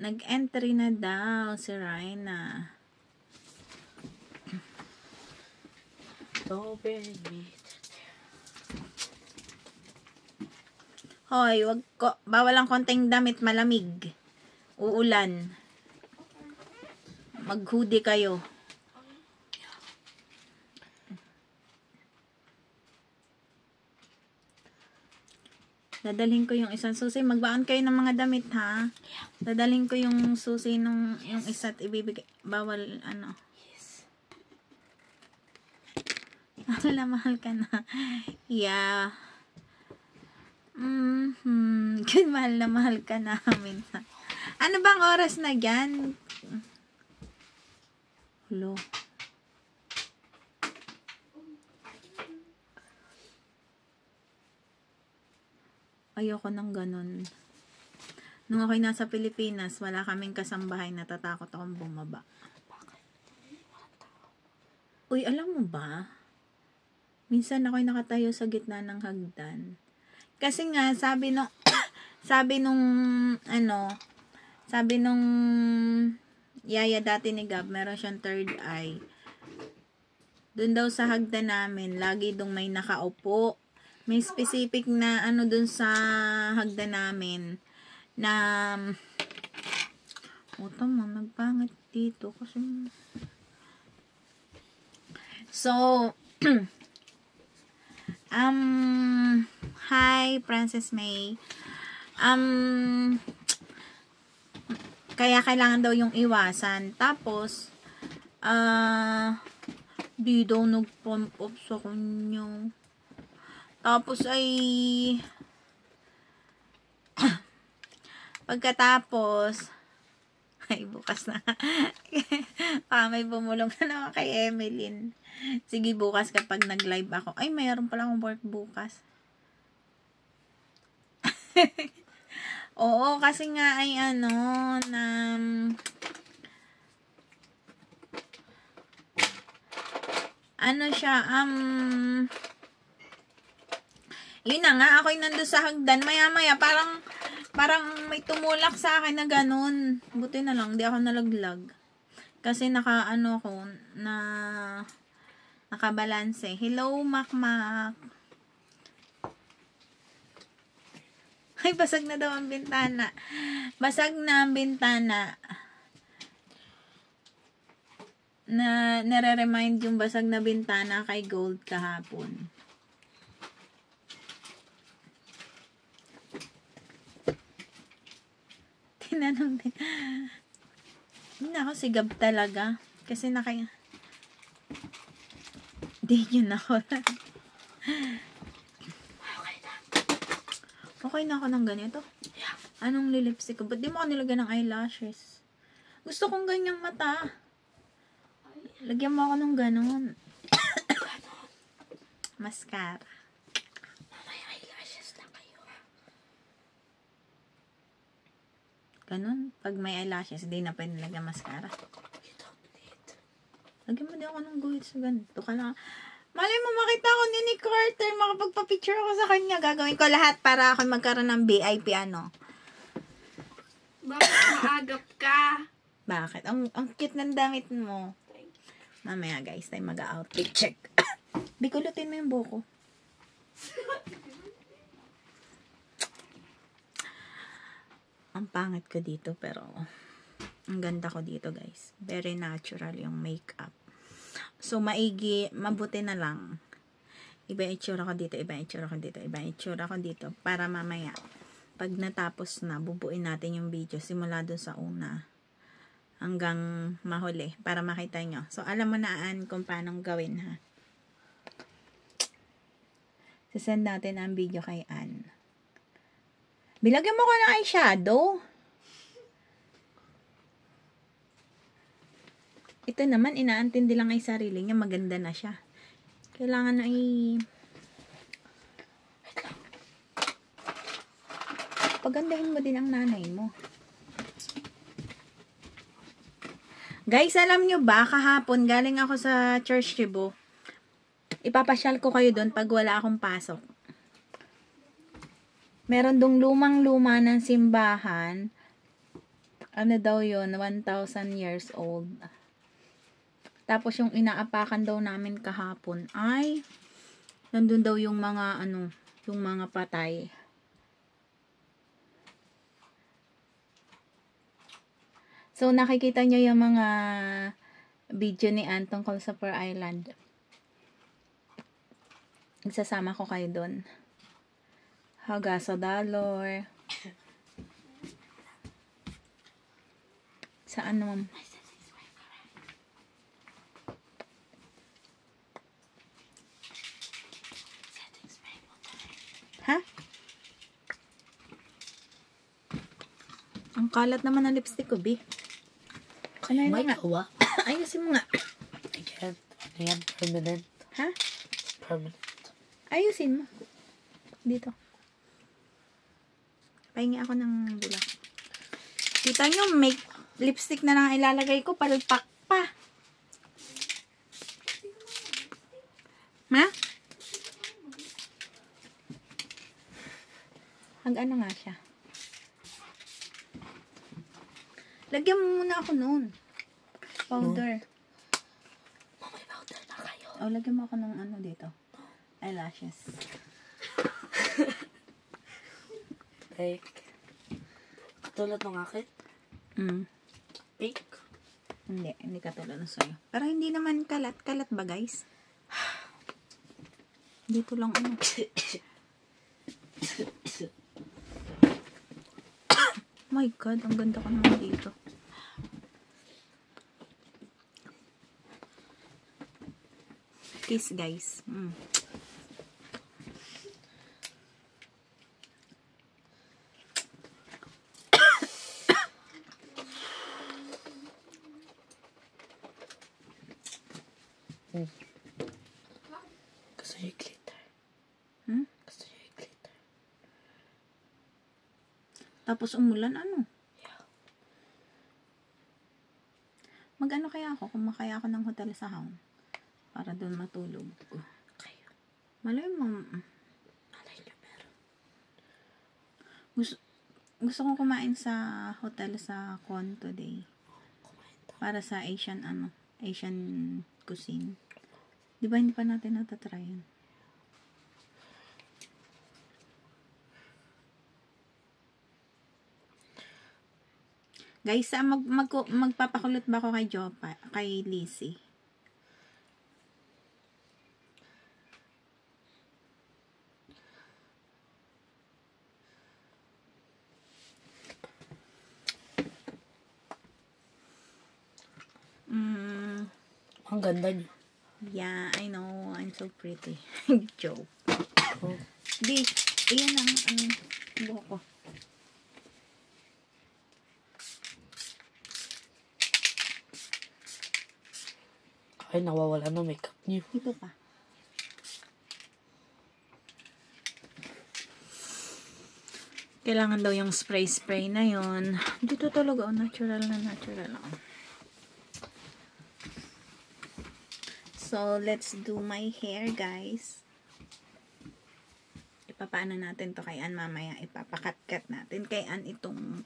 Nag-entry na daw si Raina. Don't burn me. Hoy, bawal ang konting damit, malamig. Uulan. Mag-hoodie kayo. Dadalhin ko yung isang susi. Magbaon kayo ng mga damit, ha? Dadalhin ko yung susi yung isa't ibibigay. Bawal, Yes. Mahal ka na. Yeah. Good, mahal ka na minsan. Ano bang oras na yan? Hello. Ayoko ng ganun. Nung ako'y nasa Pilipinas, wala kaming kasambahay, natatakot akong bumaba. Uy, alam mo ba? Minsan ako'y nakatayo sa gitna ng hagdan. Kasi nga, sabi nung yaya dati ni Gab, meron siyang third eye. Doon daw sa hagdan namin, lagi dong may nakaupo. May specific na dun sa hagdan namin na tama, nagpangit dito kasi so hi Princess May. Kaya kailangan daw yung iwasan. Tapos di daw nag-pump up sa kanya. Tapos ay pagkatapos ay bukas na May bumulong na naman kay Emeline. Sige, bukas kapag nag-live ako. Ay, mayroon pala akong work bukas. Oo, kasi nga ay siya, yun na nga, ako'y nandun sa hagdan. Maya-maya, parang may tumulak sa akin na ganun. Buti na lang, di ako nalaglag. Kasi nakabalanse. Hello, Makmak. Ay, basag na daw ang bintana. Basag na ang bintana. Nare-remind yung basag na bintana kay Gold kahapon. Tinanong din. Hindi ako sigab talaga. Kasi Di yun ako. Okay na ako ng ganito. Anong lilipstick ko? Ba't di mo ako nilagyan ng eyelashes? Gusto kong ganyang mata. Lagyan mo ako ng ganon. Mascara. Mamaya eyelashes na kayo. Ganon. Pag may eyelashes, di na pwede nilagyan mascara. You don't need. Lagyan mo din ako ng guhit sa ganito. Malay mo makita ako ni Carter. Makapagpa-picture ako sa kanya. Gagawin ko lahat para ako magkaroon ng VIP Bakit maagap ka? Bakit? Ang cute ng damit mo. Mamaya guys, tayo mag-outfit check. Bikulutin mo yung buko. Ang pangit ko dito pero ang ganda ko dito guys. Very natural yung makeup. So mabuti na lang. Iba yung itsura ko dito, iba yung itsura ko dito, iba yung itsura ko dito. Para mamaya, pag natapos na, bubuin natin yung video simula dun sa una hanggang mahuli para makita nyo. So, alam mo na kung paano gawin ha. Sisend natin ang video kay Ann. Bilagyan mo ko ng eyeshadow. Ito naman, inaantindi lang ay sarili niya. Maganda na siya. Kailangan na pagandahin mo din ang nanay mo. Guys, alam nyo ba, kahapon galing ako sa Church Cebu. Ipapasyal ko kayo doon pag wala akong pasok. Meron dong lumang-luma ng simbahan. Ano daw yun? 1,000 years old. Tapos yung inaapakan daw namin kahapon ay nandun daw yung mga yung mga patay. So, nakikita nyo yung mga video ni Ann tungkol sa Pearl Island. Isasama ko kayo doon. Hagasadalor. Saan naman? Ha? Ang kalat naman ng lipstick ko, B. Kanayin mo nga. Gawa. Ayusin mo nga. I can't. Ano yan? Permanent. Ha? Permanent. Ayusin mo. Dito. Pahingi ako ng bulak. Kita nyo, may lipstick na lang ilalagay ko. Palpak pa. Ha? Hag-ano nga siya. Lagyan mo muna ako noon. Powder. May powder na kayo. O, lagyan mo ako ng dito. Eyelashes. Like, katulad ng akin? Pink? Hindi katulad ng sa'yo. Pero hindi naman kalat. Kalat ba, guys? Dito lang My God, ang ganda ko naman dito. Kiss, guys. Gusto niya glitter. Hmm? Gusto niya glitter. Tapos umulan, ano? Yeah. Mag-ano kaya ako? Kumakaya ako ng hotel sa Hound. Para doon matulog. Kaya. Malay mo. Malay niyo meron. Gusto kong kumain sa hotel sa Con today. Kumain tayo. Para sa Asian cuisine. Di ba hindi pa natin natatry yun? Guys, magpapakulot ba ako kay Jopa, kay Lizzie? Ang ganda niyo. Yeah, I know. I'm so pretty. Joke. Oh. Di, iyan ang buhok ko. Ay, nawawala na makeup niyo. Ito pa. Kailangan daw yung spray na yun. Dito talaga, natural na natural lang. So, let's do my hair, guys. Ipapaano natin to kay Ann mamaya. Ipapakat-kat natin kay Ann itong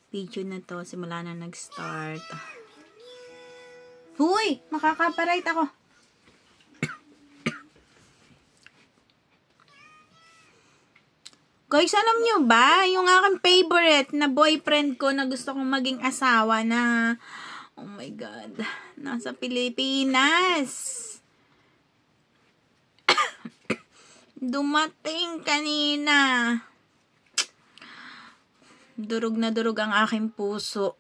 video na to. Simula na nag-start. Huy! Makaka-copyright ako. Guys, alam nyo ba? Yung aking favorite na boyfriend ko na gusto kong maging asawa na, oh my God, nasa Pilipinas. Dumating kanina. Durog na durog ang aking puso.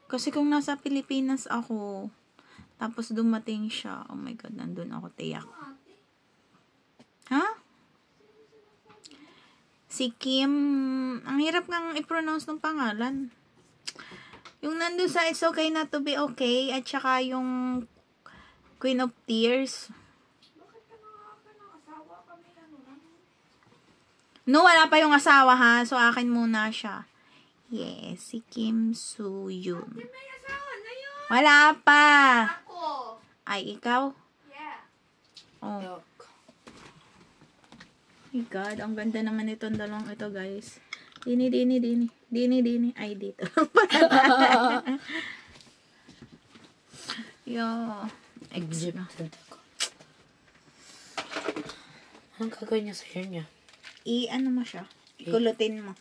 Kasi kung nasa Pilipinas ako, tapos dumating siya, oh my God, nandun ako tiyak. Ha? Si Kim, ang hirap ngang i-pronounce ng pangalan. Yung nandun sa It's Okay Not to Be Okay, at saka yung Queen of Tears. No, wala pa yung asawa ha. So, akin muna siya. Yes, si Kim Soo-yoon. May asawa na yun. Wala pa. Ako. Ay, ikaw? Yeah. Oh. My God, ang ganda naman itong dalawang ito, guys. Dini. Ay, dito. Yo. Exit na. Anong gagawin niya sa hair niya? Ano mo siya? Ikulutin mo.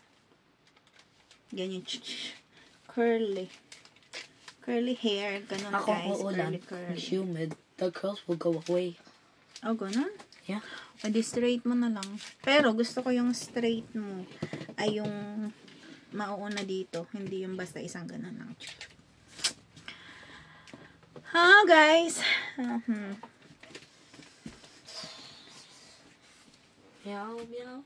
Ganyan. Curly. Curly hair. Ganun, Ako guys. uulan. Curly. Humid. The curls will go away. Oh, ganun? Yeah. O, di straight mo na lang. Pero, gusto ko yung straight mo. Ay, yung mauuna dito. Hindi yung basta isang ganun lang. Ha, guys? Meow, meow.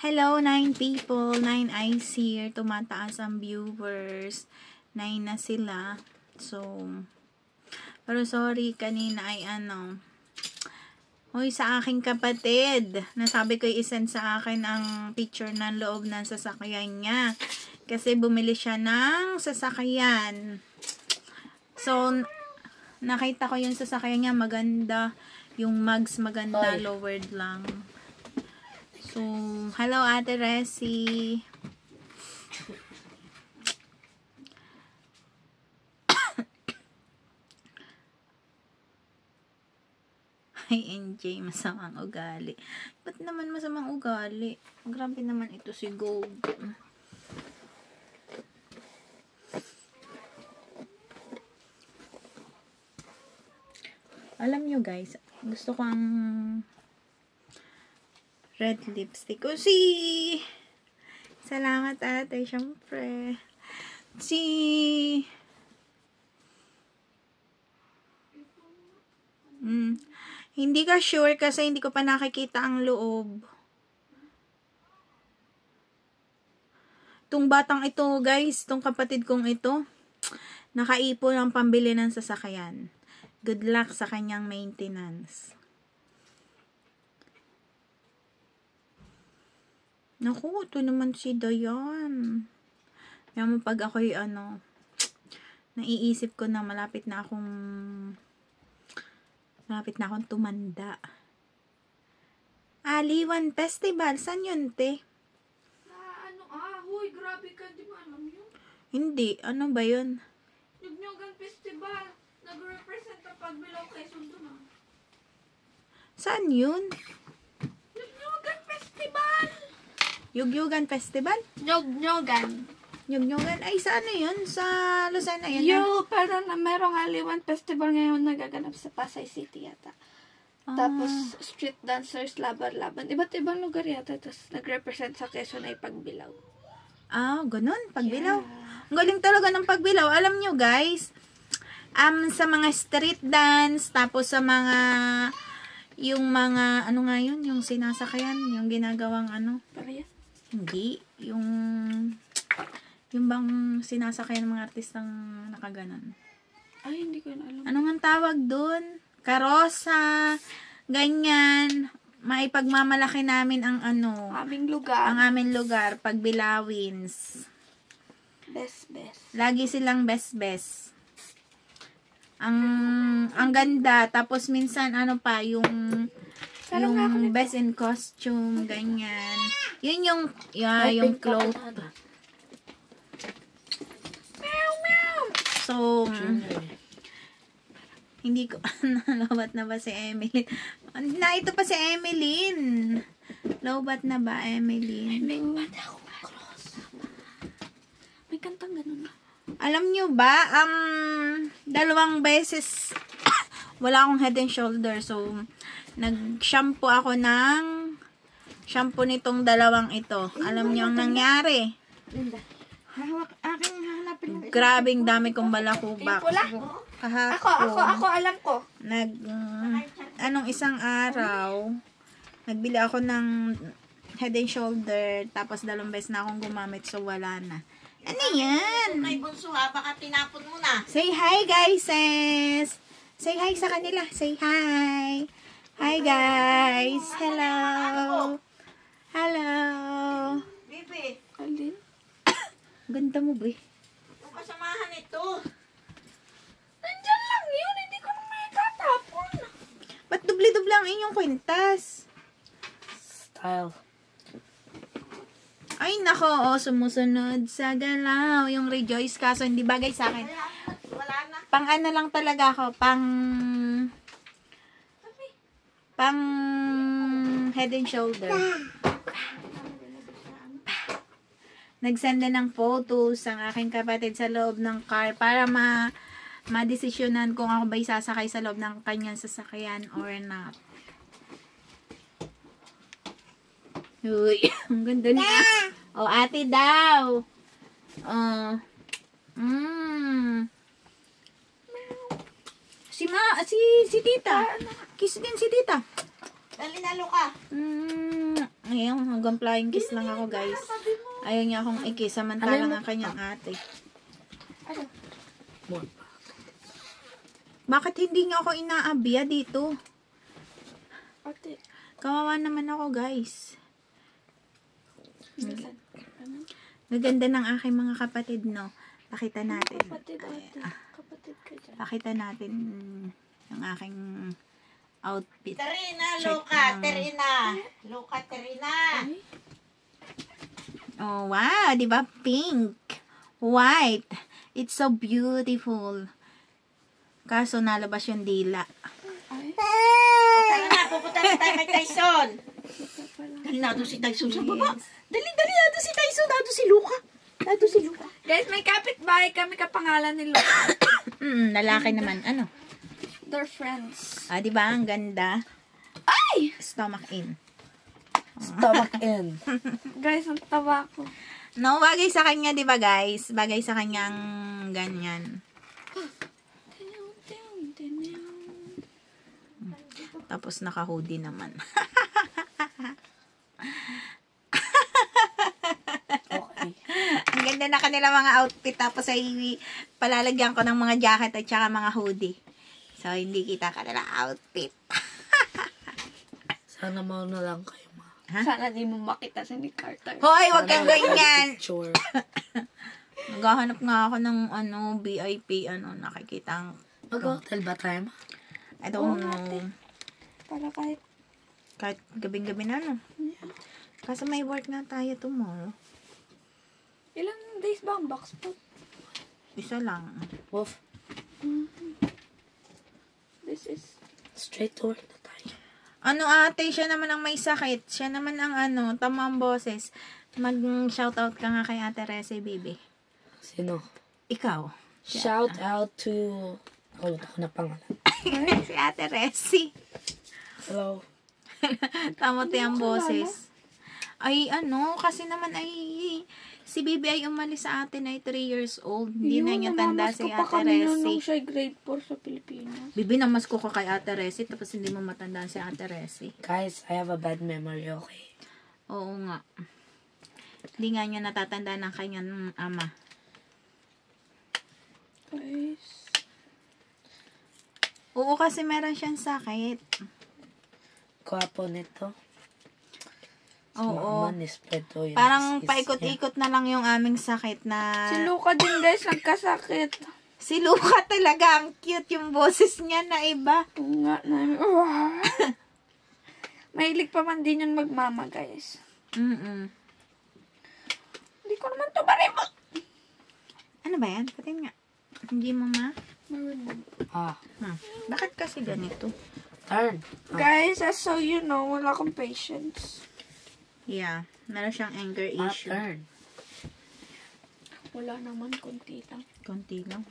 Hello, 9 people. 9 eyes here. Tumataas ang viewers. 9 na sila. So, pero sorry, kanina ay Hoy, sa aking kapatid. Nasabi ko i-send sa akin ang picture ng loob ng sasakyan niya. Kasi bumili siya ng sasakyan. So, nakita ko yung sasakyan niya. Maganda. Yung mugs maganda. Hoy. Lowered lang. So, hello Ate Resi. Hi NJ, masamang ugali. Ba't naman masamang ugali? Grabe naman ito si Gold. Alam nyo guys, gusto ko ang red lipstick. O salamat ate, syempre. Hindi ka sure kasi hindi ko pa nakikita ang loob. Tung batang ito guys, tong kapatid kong ito, Nakaipon ang pambili ng sasakyan. Good luck sa kanyang maintenance. Naku, ito naman si Dayan. Kaya mo pag ako'y naiisip ko na malapit na akong tumanda. Aliwan Festival. Saan yun, te? Huy, grabe ka, di mo alam yun? Hindi. Ano ba yun? Nyugnyugan Festival. Nag-represent ang Pagbilao Quezon doon ah. Saan yun? Nyugnyugan Festival! Yugyugan Festival? Nyugnyugan. Yugyugan? Ay, saan na yun? Sa Lucena yun? Pero merong Aliwan Festival ngayon nagaganap sa Pasay City yata. Tapos, street dancers, laban-laban. Iba't ibang lugar yata. Tapos, nag-represent sa Quezon ay Pagbilao. Ganun. Pagbilaw. Ang galing talaga ng pagbilaw. Alam nyo, guys, sa mga street dance, tapos sa mga, yung mga, ano nga yun, yung sinasakayan, yung ginagawang Parehas? hindi, yung bang sinasakayan ng mga artistang nakaganon. Ay, hindi ko na alam. Ano nga tawag dun? Karosa, ganyan, maipagmamalaki namin ang Aming lugar. ang aming lugar, Pagbilawins. Best. Lagi silang best. Ang ganda. Tapos minsan, yung best in costume, ganyan. Yun yung cloth. So, hindi ko, nalobat na ba si Emeline? Ito pa si Emeline. Lobat na ba, Emeline? May kantang ganun na. Alam nyo ba, 2 beses wala akong Head and Shoulder. So, nag-shampoo ako ng shampoo nitong 2 ito. Alam nyo ang nangyari? Linda, aking hanapin mo. Grabing dami kong balakubak. Yung pula? Ako, alam ko. Isang araw, nagbili ako ng Head and Shoulder, tapos 2 beses na akong gumamit, so wala na. Ano yan? May bunso ha, baka tinapon mo na. Say hi, guys, sis. Say hi sa kanila. Say hi. Hi, guys. Hello. Hello. Bibi, Alin? Ganda mo, ba? yung kasamahan ito. Nandyan lang yun, hindi ko na may tatapon. Ba't dubli-dubli ang inyong kwintas? Style. Ay, nako, sumusunod sa galaw. Yung Rejoice, kaso hindi bagay sa akin. Wala na. Pang lang talaga ako. Pang Head and Shoulder. Nagsenda ng photos ang aking kapatid sa loob ng car para madesisyonan kung ako ba'y sasakay sa loob ng kanyang sasakyan or not. Uy, ang ganda niya. Oh, ate daw. Si tita. Kiss din si tita. Dali na, Luka. Ngayon, hanggang flying kiss lang ako, guys. Ayaw niya akong i-kiss, samantalang ang kanyang ate. Bakit hindi niya ako inaabya dito? Ate, Kawawa naman ako, guys. Gaganda ng aking mga kapatid, no? Pakita natin. kapatid ka dyan. Pakita natin yung aking outfit. Terina, Check Luka. mo. Terina. Luka, Terina. Oh, wow. Di ba? Pink. White. It's so beautiful. Kaso nalabas yung dila. Tara na, pupunta na tayo kay Tyson. Dali na doon si Tyson sa baba. Dali na doon si Tyson. Doon si Luka. Doon si Luka. Guys, may kapitbahay kami kapangalan ni Luka. Lalaki naman. Ano? They're friends. Di ba? Ang ganda. Ay! Stomach in. Stomach in. Guys, ang taba ko. No, bagay sa kanya, di ba, guys? Bagay sa kanyang ganyan. Tapos naka-hoodie naman. Okay. Ang ganda maganda na kanila mga outfit. Tapos ay palalagyan ko ng mga jacket at saka mga hoodie. So, hindi kita kanila outfit. Sana mauna lang kayo, ma. Ha? Sana di mo makita si ni Carter. Hoy, wag kang ganyan. Picture. Naghahanap nga ako ng VIP, nakikita. Mag-hotel ba tayo, ma? I don't know. Para Kahit gabing-gabi na, no? Kasi may work na tayo tomorrow. ilang days ba ang box po? Isa lang. Wolf, This is... straight to work na tayo. Ate, siya naman ang may sakit. Siya naman ang tama ang boses. Mag-shoutout ka nga kay Ate Resi, baby. Sino? Ikaw. Shout out to... Oh, ako na pangalan. Si Ate Resi. Hello. Tama ang boses. Ay, kasi naman si baby ay umalis sa atin ay 3 years old. Hindi na niya tanda si Ate Nung Resi. siya grade 4 sa Pilipinas. Bibi, namas ko ka kay Ate Resi, tapos hindi mo matandaan si Ate Resi. Guys, I have a bad memory, okay? Oo nga. Hindi nga niya natatandaan ng kanyang ama. Guys. Oo, kasi meron siyang sakit. Gwapo nito. Oo. Spread to yun. Parang paikot-ikot na lang yung aming sakit na... Si Luca din guys, nagkasakit. Si Luca talaga, ang cute yung boses niya na iba. Oo nga namin. Mahilig pa man din yun magmama guys. Hindi ko naman to maribot. Ano ba yan? Patin nga. Hindi mo ma? Bakit kasi ganito? Turn. Guys, so you know, wala akong patience. Yeah. Meron siyang anger issue. Turn. Wala naman, konti lang. Konti lang.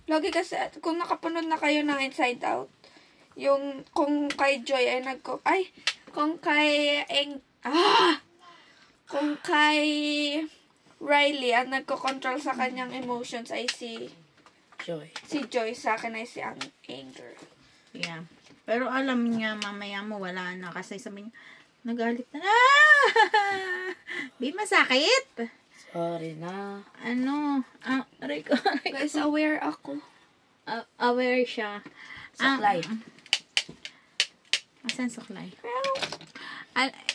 Lagi kasi, kung nakapanood na kayo ng Inside Out, yung, kung kay Joy ay kung kay Riley ang nagko-control sa kanyang emotions ay si Joy, sa akin ay si Anger. Yeah. Pero alam niya, mamaya mo wala na. Kasi sabi niya, nagalit na. Di masakit. Sorry na. Aray ko. Guys, aware ako. Aware siya. Saklay. Asan saklay? Pero,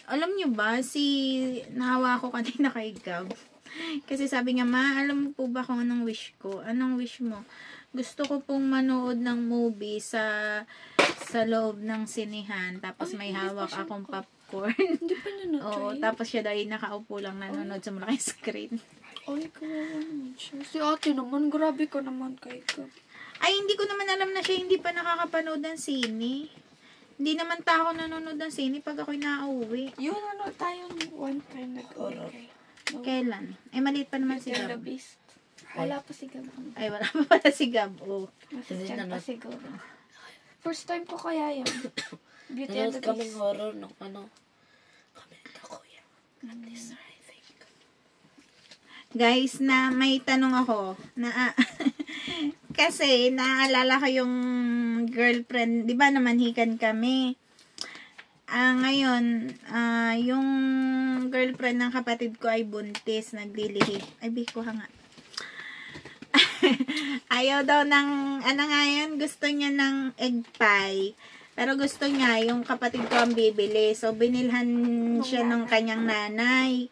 Alam niyo ba, nahawa ko kanina kay Gab. Kasi sabi niya, ma, alam mo po ba kung anong wish ko? Anong wish mo? Gusto ko pong manood ng movie sa loob ng sinihan. Tapos may hawak akong popcorn. hindi pa niya na-try. Oo, tapos siya daw ay nakaupo lang nanonood sa malaking screen. Ay, kawawa naman siya. Si ate naman, grabe ka naman kay ka. Ay, hindi ko naman alam na siya hindi pa nakakapanood ng sine. Hindi naman ako nanonood ng sine pag ako'y nauwi. Yun, tayo one time nag-horror. Kailan? Ay, maliit pa naman si Beauty and Gab. the Beast. Wala pa si Gab. Ay, wala pa pala si Gab. Oh. Masasyan pa siguro. First time ko kaya yun. Beauty and the Nanood kaming Beast. horror nung kami na kuya. At least, I think. Guys, may tanong ako. Kasi, naaalala ko yung girlfriend. Di ba namanhikan kami? Ngayon, yung girlfriend ng kapatid ko ay buntis, naglilihi. Ay, biko nga. Ayaw daw ng, gusto niya ng egg pie. Pero gusto niya, yung kapatid ko ang bibili. So, binilhan siya ng kanyang nanay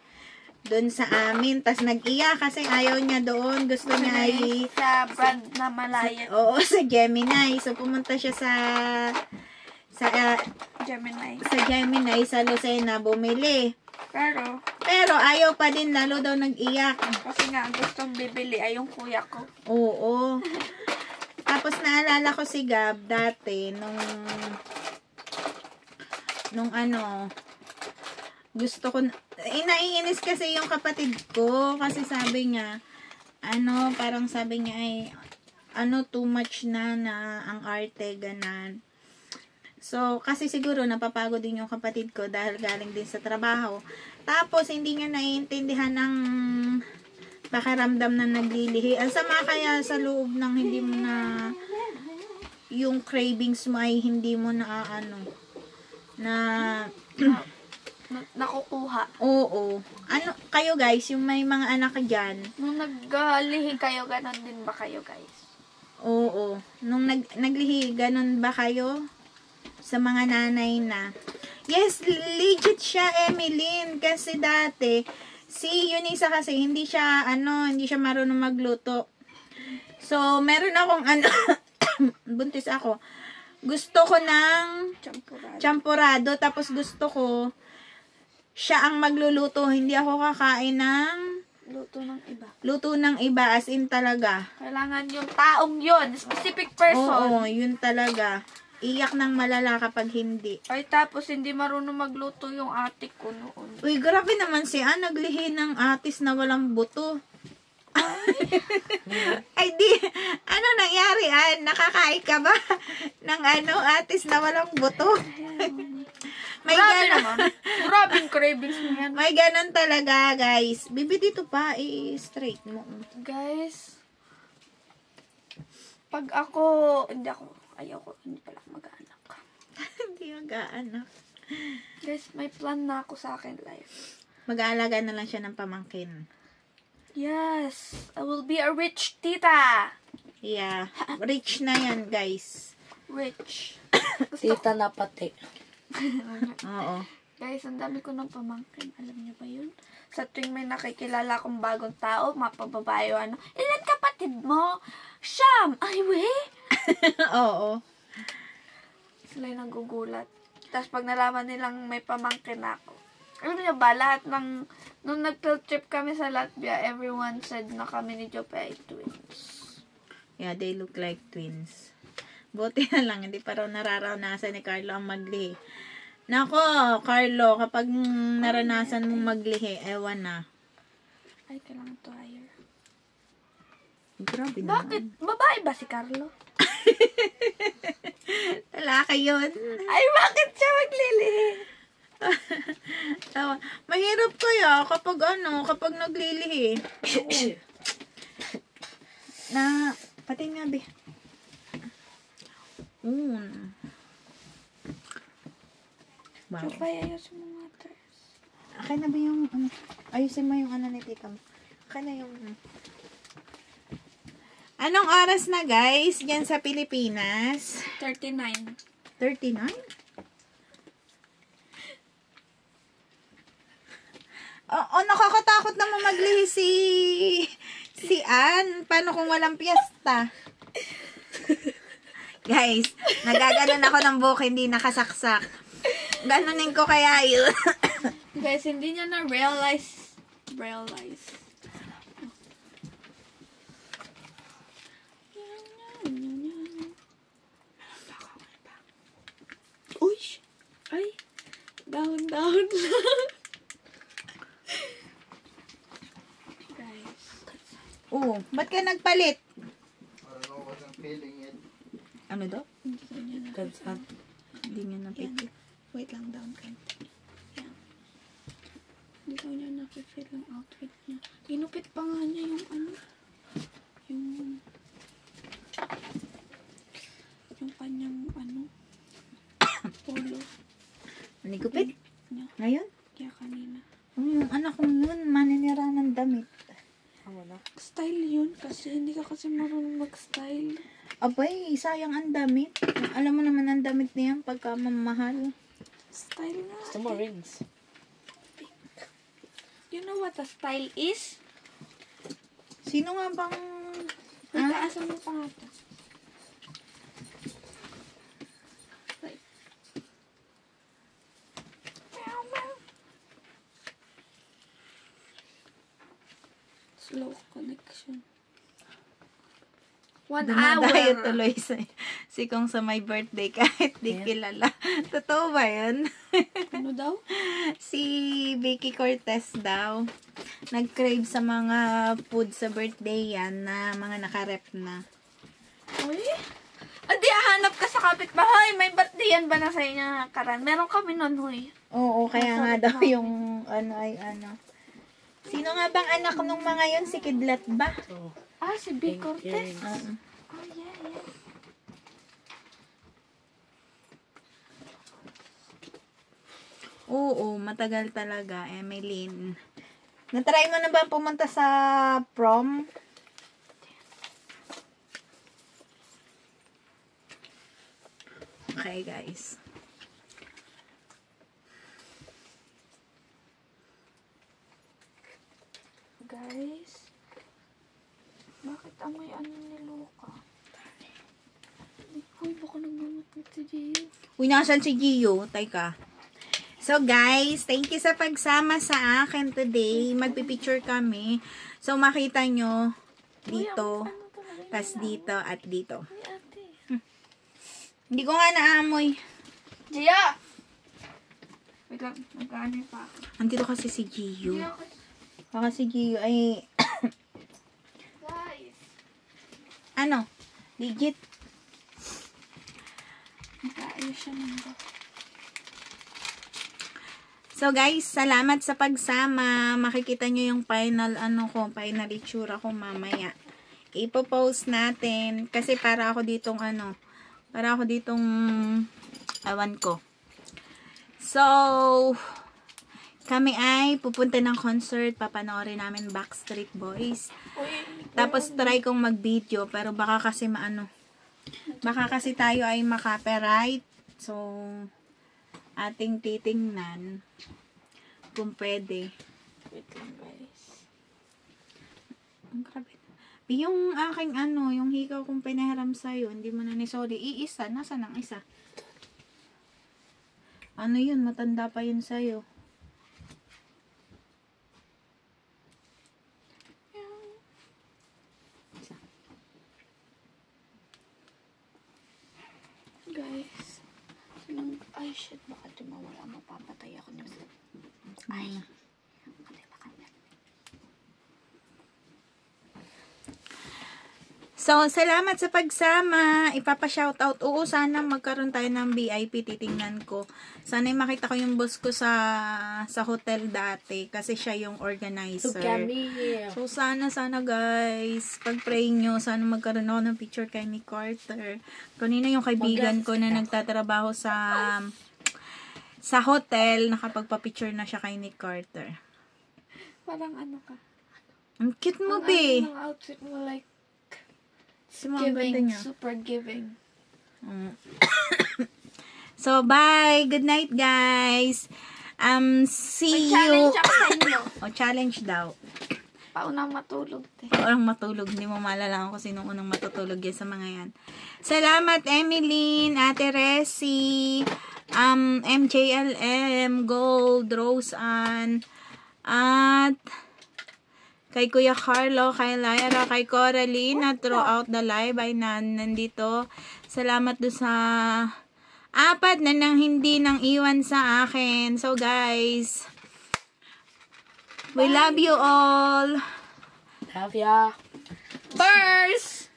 doon sa amin. Tapos nag-iya kasi ayaw niya doon. Gusto niya ay... Sa brand na malaya. Oo, sa Gemini. So, pumunta siya sa Gemini, sa Lucena, bumili. Pero ayaw pa din, lalo daw nag-iyak. Kasi nga, ang gustong bibili ay yung kuya ko. Oo. Tapos naalala ko si Gab dati, nung gusto ko, naiinis kasi yung kapatid ko, kasi sabi niya, parang sabi niya ay, too much na ang arte, ganan. So, kasi siguro napapagod din yung kapatid ko dahil galing din sa trabaho. Tapos, hindi niya naiintindihan ng pakiramdam na naglilihi. Ang sama kaya sa loob ng hindi mo na yung cravings mo ay hindi mo na nakukuha. Oo. Ano, kayo guys, yung may mga anak dyan, Nung naglihi kayo, ganon din ba kayo, guys? oo. Nung naglihi, ganun ba kayo? Sa mga nanay na. Yes, legit siya, Emeline. Kasi dati, si Eunice kasi, hindi siya marunong magluto. So, meron akong buntis ako. Gusto ko ng champurado. Tapos gusto ko, siya ang magluluto. Hindi ako kakain ng luto ng iba, as in talaga. Kailangan yung taong yun, specific person. Oo, yun talaga. Iyak ng malala kapag hindi. Ay, tapos hindi marunong magluto yung ate ko noon. Uy, grabe naman siya. Naglihi ng atis na walang buto. Ay, di. Ano nangyari? Nakakain ka ba ng atis na walang buto? May Grabe ganon. naman. Grabing cravings mo yan. May ganon talaga, guys. Bibi, dito pa. I-straight mo. Guys, pag ako, hindi pala ako mag-anak. Hindi mag-aanak. Guys, may plan na ako sa akin life. Mag-aalaga na lang siya ng pamangkin. Yes, I will be a rich tita. Yeah. Rich na yan, guys. Rich. Tita na pati. Oo. Guys, ang dami ko ng pamangkin. Alam niyo ba yun? Sa tuwing may nakikilala akong bagong tao, mapababae o ano, ilan kapatid mo? Siyam! Ay, we? Oo. Sila yung nagugulat. Tapos pag nalaman nilang may pamangkin ako. Alam niyo ba, lahat ng, nung nag-field trip kami sa Latvia, everyone said na kami ni Jope ay twins. Yeah, they look like twins. Buti na lang, hindi pa raw nararanasan ni Carlo ang maglihi. Nako, Carlo, kapag naranasan mong maglihi, ewan na. Ay, kailangan to higher. Grabe Bakit? naman. Babae ba si Carlo? Lalaki yun. Ay, bakit siya maglilihi? Tawa. Mahirap kaya kapag naglilihi. Na, pati nga, be. Wow. Jope, ayusin mo nga tres. Akin na ba yung, ayusin mo yung ni tita mo. Akin na yung, Anong oras na, guys, dyan sa Pilipinas? 39. 39? Nakakatakot naman maglihi si Ann. Paano kung walang piyesta? Guys, nagaganon ako ng buhok, hindi nakasaksak. Ganunin ko kaya yun. Guys, hindi niya na realize. Uy! Ay! Down. Guys. Oo, ba't ka nagpalit? I don't know, wasn't feeling it. Ano daw? Hindi ko niya na. Kansan. Hindi niya napilit. Wait lang, down ka. Yan. Hindi ko niya nakifeel ang outfit niya. Ginupit pa nga niya yung kanyang polo Nagupit? niya. Ngayon? Kaya kanina. Yung anak ko yun, maninira ng damit. Style yun kasi hindi ka kasi marunong mag-style. Abay, sayang ang damit. Alam mo naman ang damit niya pagka mamahal. Style nga. Gusto mo rings? You know what a style is? Sino nga bang... Itaasan mo pa nga ito. Like. Slow connection. 1 hour. Dumadayo tuloy si Kong sa my birthday kahit di kilala. Totoo ba yun? Ano daw? Si Vicky Cortez daw. Nag-crave sa mga food sa birthday yan na mga nakarep na. Uy? Adi, hanap ka sa kapitbahay. May birthday yan ba na sa inyo, Karan? Meron kami nun, huy. Oo, kaya nga Masarap daw na. yung Sino nga bang anak nung mga yun? Si Kidlat ba? So, Ah, si B. Cortez. earrings. Oh, yeah. Oo, matagal talaga, Emeline. Natry mo na ba pumunta sa prom? Okay, guys. Guys, bakit amoy ano ni Luca? Uy, baka nagmamot na si Gio. Uy, nasan si Gio? Teka. So, guys, thank you sa pagsama sa akin today. Magpipicture kami. So, makita nyo dito, tas dito, at dito. Ay, ate. Hindi ko nga naamoy. Gio! Wait lang, nag-ano pa ako. Andito kasi si Gio. Gio, Baka si Gio ay, guys. ano, legit. Nag-aayos siya ng ba. So guys, salamat sa pagsama. Makikita nyo yung final final itsura ko mamaya. Ipo-post natin kasi para ako ditong awan ko. So, kami ay pupunta ng concert, papanoorin namin Backstreet Boys. Tapos try kong mag-video pero baka kasi tayo ay ma-copyright. So, ating titingnan kung pwede. Wait lang, guys. Ang grabe. Yung aking yung hikaw kong pinahiram sa'yo, hindi mo na sorry. Iisa, nasaan ang isa? Ano yun? Matanda pa yun sa'yo. Isa. Guys. Ay, shit. Baka di mawala. Mapapatay ako niya. Ay. So, salamat sa pagsama. Ipapa-shoutout. Oo, sana magkaroon tayo ng VIP. Titingnan ko. Sana makita ko yung boss ko sa hotel dati. Kasi siya yung organizer. So, sana guys. Pag-pray nyo, sana magkaroon ako ng picture kay ni Carter. Kanina yung kaibigan ko na nagtatrabaho sa hotel. Nakapagpa-picture na siya kay ni Carter. Parang ano ka? Ang cute mo, Ang be. ano ng outfit mo, like, Si mga ganda giving, niya. super giving. So, bye. Good night, guys. See you. Challenge ako sa inyo. O, challenge daw. Paunang matulog, te. Parang matulog. Hindi mo malalaman kung sino unang matutulog yan sa mga yan. Salamat, Emeline, Ate Resi, MJLM, Gold, Rose Ann, at kay Kuya Carlo, kay Lyra, kay Coralina, throughout the live ay nandito. Salamat do sa 4 na nang hindi nang iwan sa akin. So guys, we love you all. Love ya. Bars!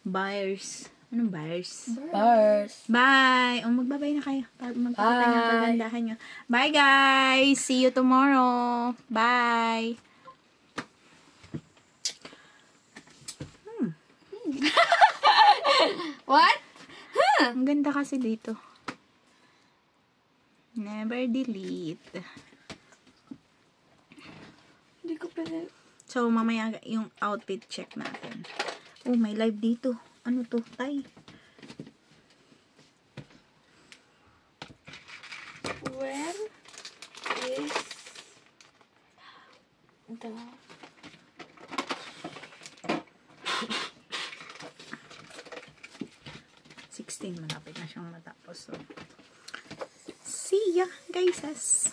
Buyers. Anong buyers? Bars. Bye! O, magbabay na kayo. Magpapakita niyo ang kagandahan nyo. Bye, guys! See you tomorrow. Bye! What? Ang ganda kasi dito. Never delete. Hindi ko pwede. So, mamaya yung outfit check natin. Oh, may live dito. Ano to? Tay. Where is the 16, malapit na siyang matapos. So, see ya, guys.